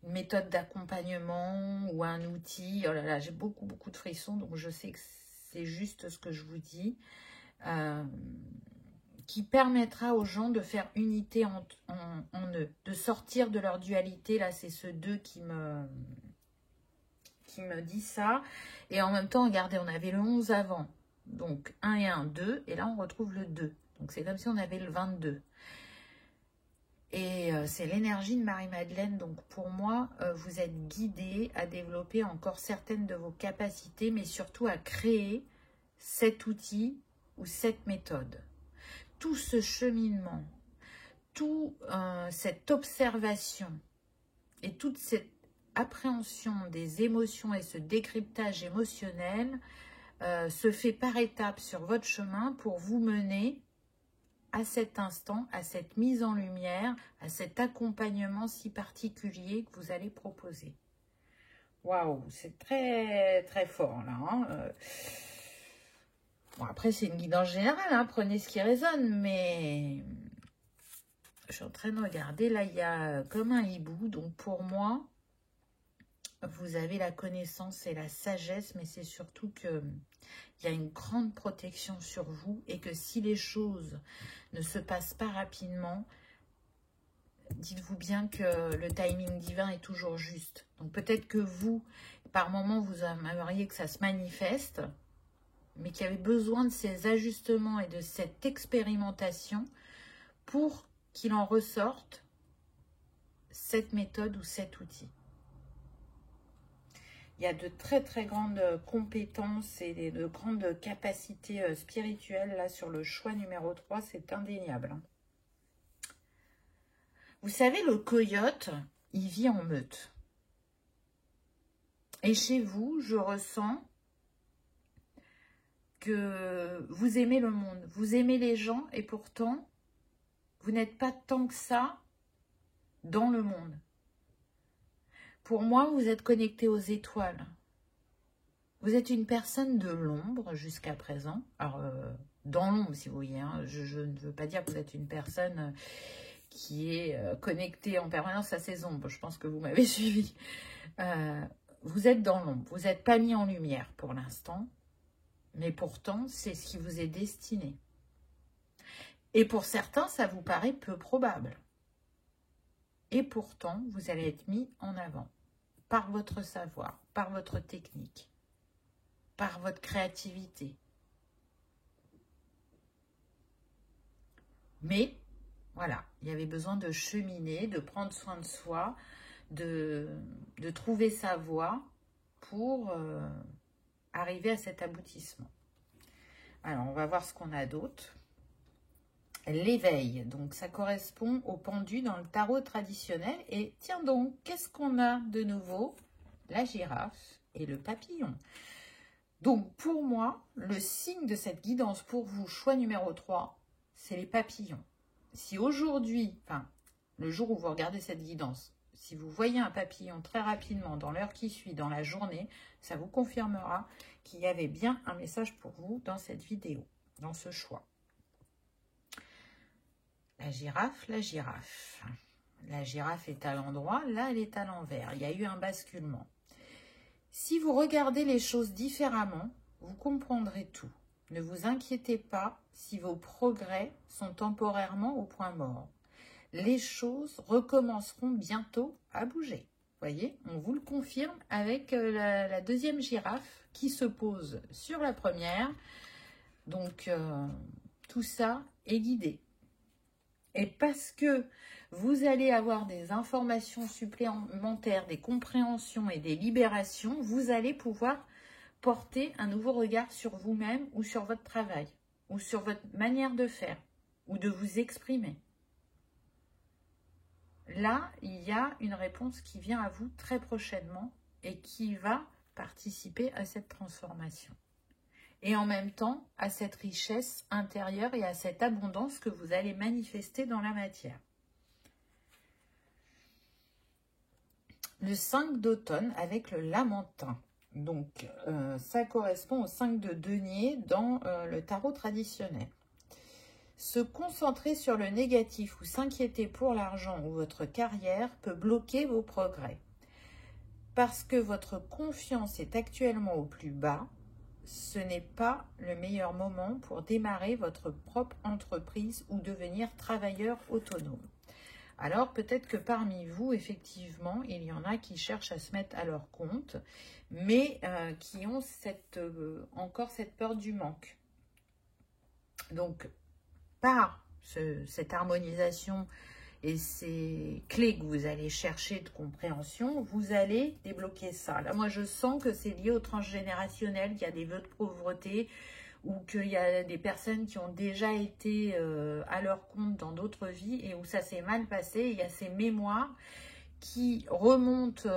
Une méthode d'accompagnement ou un outil. Oh là là, j'ai beaucoup de frissons, donc je sais que c'est juste ce que je vous dis. Qui permettra aux gens de faire unité en eux, de sortir de leur dualité. Là, c'est ce 2 qui me dit ça. Et en même temps, regardez, on avait le 11 avant. Donc, 1 et 1, 2. Et là, on retrouve le 2. Donc, c'est comme si on avait le 22. Et c'est l'énergie de Marie-Madeleine. Donc, pour moi, vous êtes guidés à développer encore certaines de vos capacités, mais surtout à créer cet outil ou cette méthode. Tout ce cheminement, toute cette observation et toute cette appréhension des émotions et ce décryptage émotionnel se fait par étapes sur votre chemin pour vous mener à cet instant, à cette mise en lumière, à cet accompagnement si particulier que vous allez proposer. Waouh, c'est très fort là. Hein. Bon, après, c'est une guidance générale, hein, prenez ce qui résonne, mais je suis en train de regarder. Là, il y a comme un hibou, donc pour moi, vous avez la connaissance et la sagesse, mais c'est surtout que il y a une grande protection sur vous et que si les choses ne se passent pas rapidement, dites-vous bien que le timing divin est toujours juste. Donc peut-être que vous, par moment, vous aimeriez que ça se manifeste, mais qu'il y avait besoin de ces ajustements et de cette expérimentation pour qu'il en ressorte cette méthode ou cet outil. Il y a de très grandes compétences et de grandes capacités spirituelles là sur le choix numéro 3, c'est indéniable. Vous savez, le coyote, il vit en meute. Et chez vous, je ressens que vous aimez le monde, vous aimez les gens et pourtant, vous n'êtes pas tant que ça dans le monde. Pour moi, vous êtes connecté aux étoiles. Vous êtes une personne de l'ombre jusqu'à présent. Alors, dans l'ombre, si vous voyez. Hein, je ne veux pas dire que vous êtes une personne qui est connectée en permanence à ses ombres. Je pense que vous m'avez suivi. Vous êtes dans l'ombre. Vous n'êtes pas mis en lumière pour l'instant. Mais pourtant, c'est ce qui vous est destiné. Et pour certains, ça vous paraît peu probable. Et pourtant, vous allez être mis en avant. Par votre savoir, par votre technique, par votre créativité. Mais, voilà, il y avait besoin de cheminer, de prendre soin de soi, de trouver sa voie pour arriver à cet aboutissement. Alors, on va voir ce qu'on a d'autre. L'éveil, donc ça correspond au pendu dans le tarot traditionnel. Et tiens donc, qu'est-ce qu'on a de nouveau? La girafe et le papillon. Donc pour moi, le signe de cette guidance pour vous, choix numéro 3, c'est les papillons. Si aujourd'hui, enfin le jour où vous regardez cette guidance, si vous voyez un papillon très rapidement dans l'heure qui suit, dans la journée, ça vous confirmera qu'il y avait bien un message pour vous dans cette vidéo, dans ce choix. La girafe, la girafe. La girafe est à l'endroit, là elle est à l'envers. Il y a eu un basculement. Si vous regardez les choses différemment, vous comprendrez tout. Ne vous inquiétez pas si vos progrès sont temporairement au point mort. Les choses recommenceront bientôt à bouger. Vous voyez, on vous le confirme avec la deuxième girafe qui se pose sur la première. Donc, tout ça est guidé. Et parce que vous allez avoir des informations supplémentaires, des compréhensions et des libérations, vous allez pouvoir porter un nouveau regard sur vous-même ou sur votre travail, ou sur votre manière de faire, ou de vous exprimer. Là, il y a une réponse qui vient à vous très prochainement et qui va participer à cette transformation. Et en même temps, à cette richesse intérieure et à cette abondance que vous allez manifester dans la matière. le 5 d'automne avec le lamentin. Donc, ça correspond au 5 de denier dans le tarot traditionnel. Se concentrer sur le négatif ou s'inquiéter pour l'argent ou votre carrière peut bloquer vos progrès. Parce que votre confiance est actuellement au plus bas, ce n'est pas le meilleur moment pour démarrer votre propre entreprise ou devenir travailleur autonome. Alors peut-être que parmi vous, effectivement, il y en a qui cherchent à se mettre à leur compte, mais qui ont encore cette peur du manque. Donc, par cette harmonisation et ces clés que vous allez chercher de compréhension, vous allez débloquer ça. Là, moi, je sens que c'est lié au transgénérationnel, qu'il y a des vœux de pauvreté ou qu'il y a des personnes qui ont déjà été à leur compte dans d'autres vies et où ça s'est mal passé. Il y a ces mémoires qui remontent,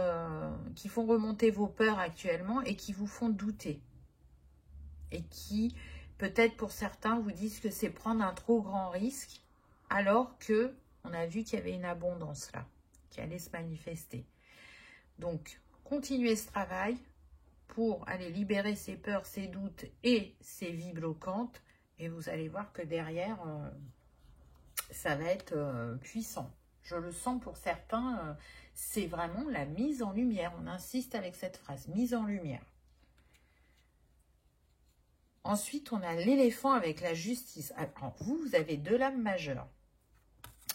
qui font remonter vos peurs actuellement et qui vous font douter. Et qui, peut-être pour certains, vous disent que c'est prendre un trop grand risque alors que on a vu qu'il y avait une abondance là, qui allait se manifester. Donc, continuez ce travail pour aller libérer ces peurs, ces doutes et ces vies bloquantes. Et vous allez voir que derrière, ça va être puissant. Je le sens pour certains, c'est vraiment la mise en lumière. On insiste avec cette phrase, mise en lumière. Ensuite, on a l'éléphant avec la justice. Alors, vous avez deux lames majeures.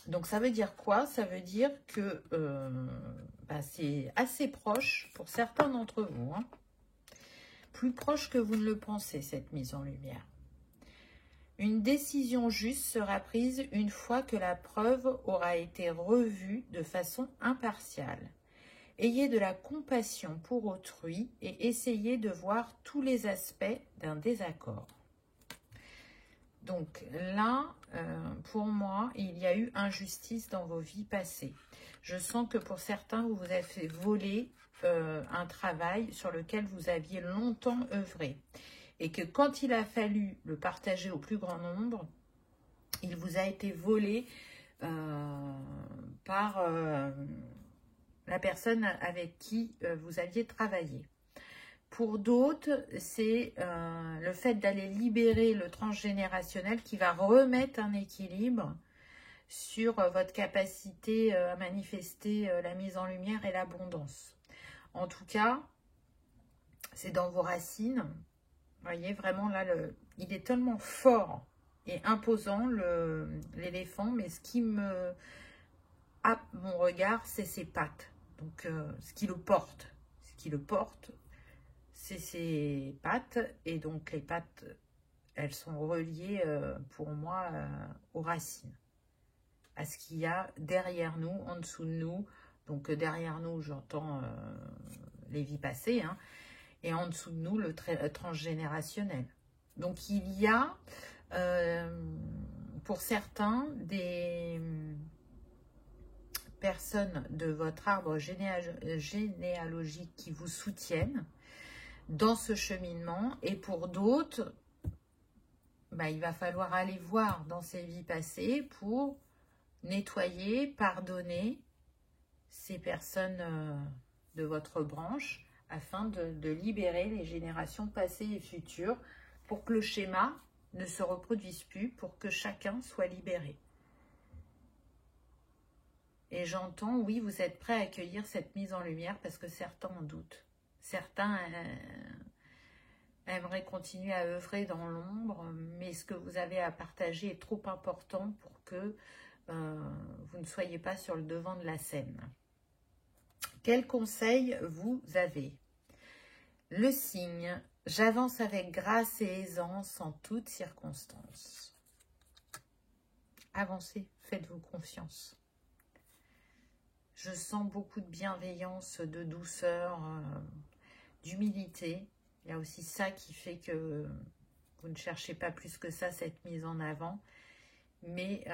Donc, ça veut dire quoi? Ça veut dire que c'est assez proche pour certains d'entre vous. Hein. Plus proche que vous ne le pensez, cette mise en lumière. Une décision juste sera prise une fois que la preuve aura été revue de façon impartiale. Ayez de la compassion pour autrui et essayez de voir tous les aspects d'un désaccord. Donc là, pour moi, il y a eu injustice dans vos vies passées. Je sens que pour certains, vous vous avez fait voler un travail sur lequel vous aviez longtemps œuvré. Et que quand il a fallu le partager au plus grand nombre, il vous a été volé par la personne avec qui vous aviez travaillé. Pour d'autres, c'est le fait d'aller libérer le transgénérationnel qui va remettre un équilibre sur votre capacité à manifester la mise en lumière et l'abondance. En tout cas, c'est dans vos racines. Vous voyez, vraiment là, il est tellement fort et imposant, l'éléphant, mais ce qui me happe mon regard, c'est ses pattes. Donc, ce qui le porte. Ce qui le porte, c'est ses pattes. Et donc, les pattes, elles sont reliées, pour moi, aux racines. À ce qu'il y a derrière nous, en dessous de nous. Donc, derrière nous, j'entends les vies passées, hein. Et en dessous de nous, le transgénérationnel. Donc, il y a, pour certains, des personnes de votre arbre généalogique qui vous soutiennent dans ce cheminement. Et pour d'autres, il va falloir aller voir dans ces vies passées pour nettoyer, pardonner ces personnes de votre branche, afin de libérer les générations passées et futures pour que le schéma ne se reproduise plus, pour que chacun soit libéré. Et j'entends, oui, vous êtes prêts à accueillir cette mise en lumière parce que certains en doutent. Certains aimeraient continuer à œuvrer dans l'ombre, mais ce que vous avez à partager est trop important pour que vous ne soyez pas sur le devant de la scène. Quel conseil vous avez? Le signe, j'avance avec grâce et aisance en toutes circonstances. Avancez, faites-vous confiance. Je sens beaucoup de bienveillance, de douceur, d'humilité. Il y a aussi ça qui fait que vous ne cherchez pas plus que ça, cette mise en avant. Mais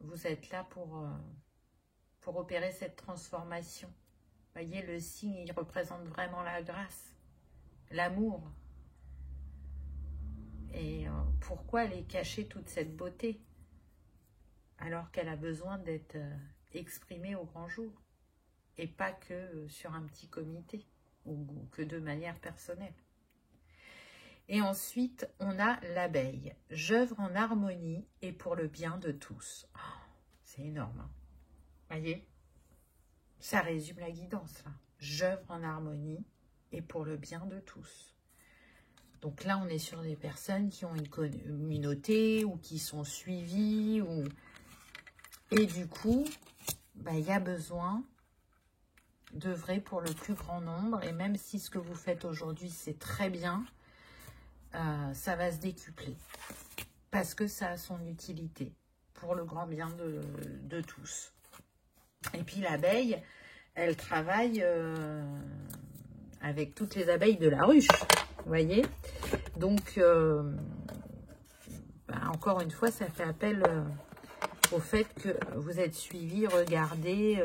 vous êtes là pour opérer cette transformation. Vous voyez, le signe, il représente vraiment la grâce, l'amour. Et pourquoi aller cacher toute cette beauté alors qu'elle a besoin d'être exprimée au grand jour? et pas que sur un petit comité ou que de manière personnelle. Et ensuite, on a l'abeille. J'œuvre en harmonie et pour le bien de tous. Oh, c'est énorme. Hein. Voyez, ça résume la guidance là. J'œuvre en harmonie et pour le bien de tous. Donc là, on est sur des personnes qui ont une communauté ou qui sont suivies. Et du coup, bah, y a besoin d'œuvrer pour le plus grand nombre. Et même si ce que vous faites aujourd'hui, c'est très bien, ça va se décupler. Parce que ça a son utilité pour le grand bien de tous. Et puis l'abeille, elle travaille avec toutes les abeilles de la ruche. Vous voyez, donc encore une fois, ça fait appel au fait que vous êtes suivi, regardé,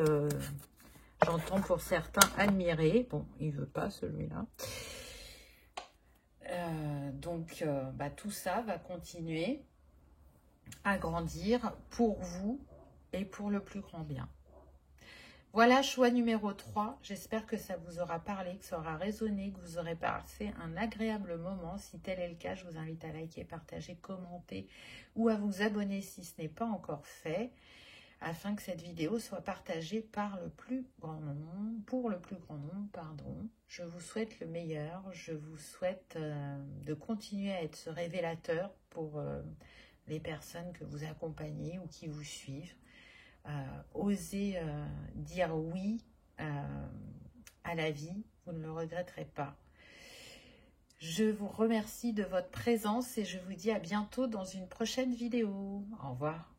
j'entends pour certains admiré. Bon, il veut pas celui-là. Donc, tout ça va continuer à grandir pour vous et pour le plus grand bien. Voilà, choix numéro 3. J'espère que ça vous aura parlé, que ça aura résonné, que vous aurez passé un agréable moment. Si tel est le cas, je vous invite à liker, partager, commenter ou à vous abonner si ce n'est pas encore fait, afin que cette vidéo soit partagée par le plus grand nombre, pour le plus grand nombre, pardon. Je vous souhaite le meilleur. Je vous souhaite de continuer à être ce révélateur pour les personnes que vous accompagnez ou qui vous suivent. Osez dire oui à la vie, vous ne le regretterez pas. Je vous remercie de votre présence et je vous dis à bientôt dans une prochaine vidéo. Au revoir.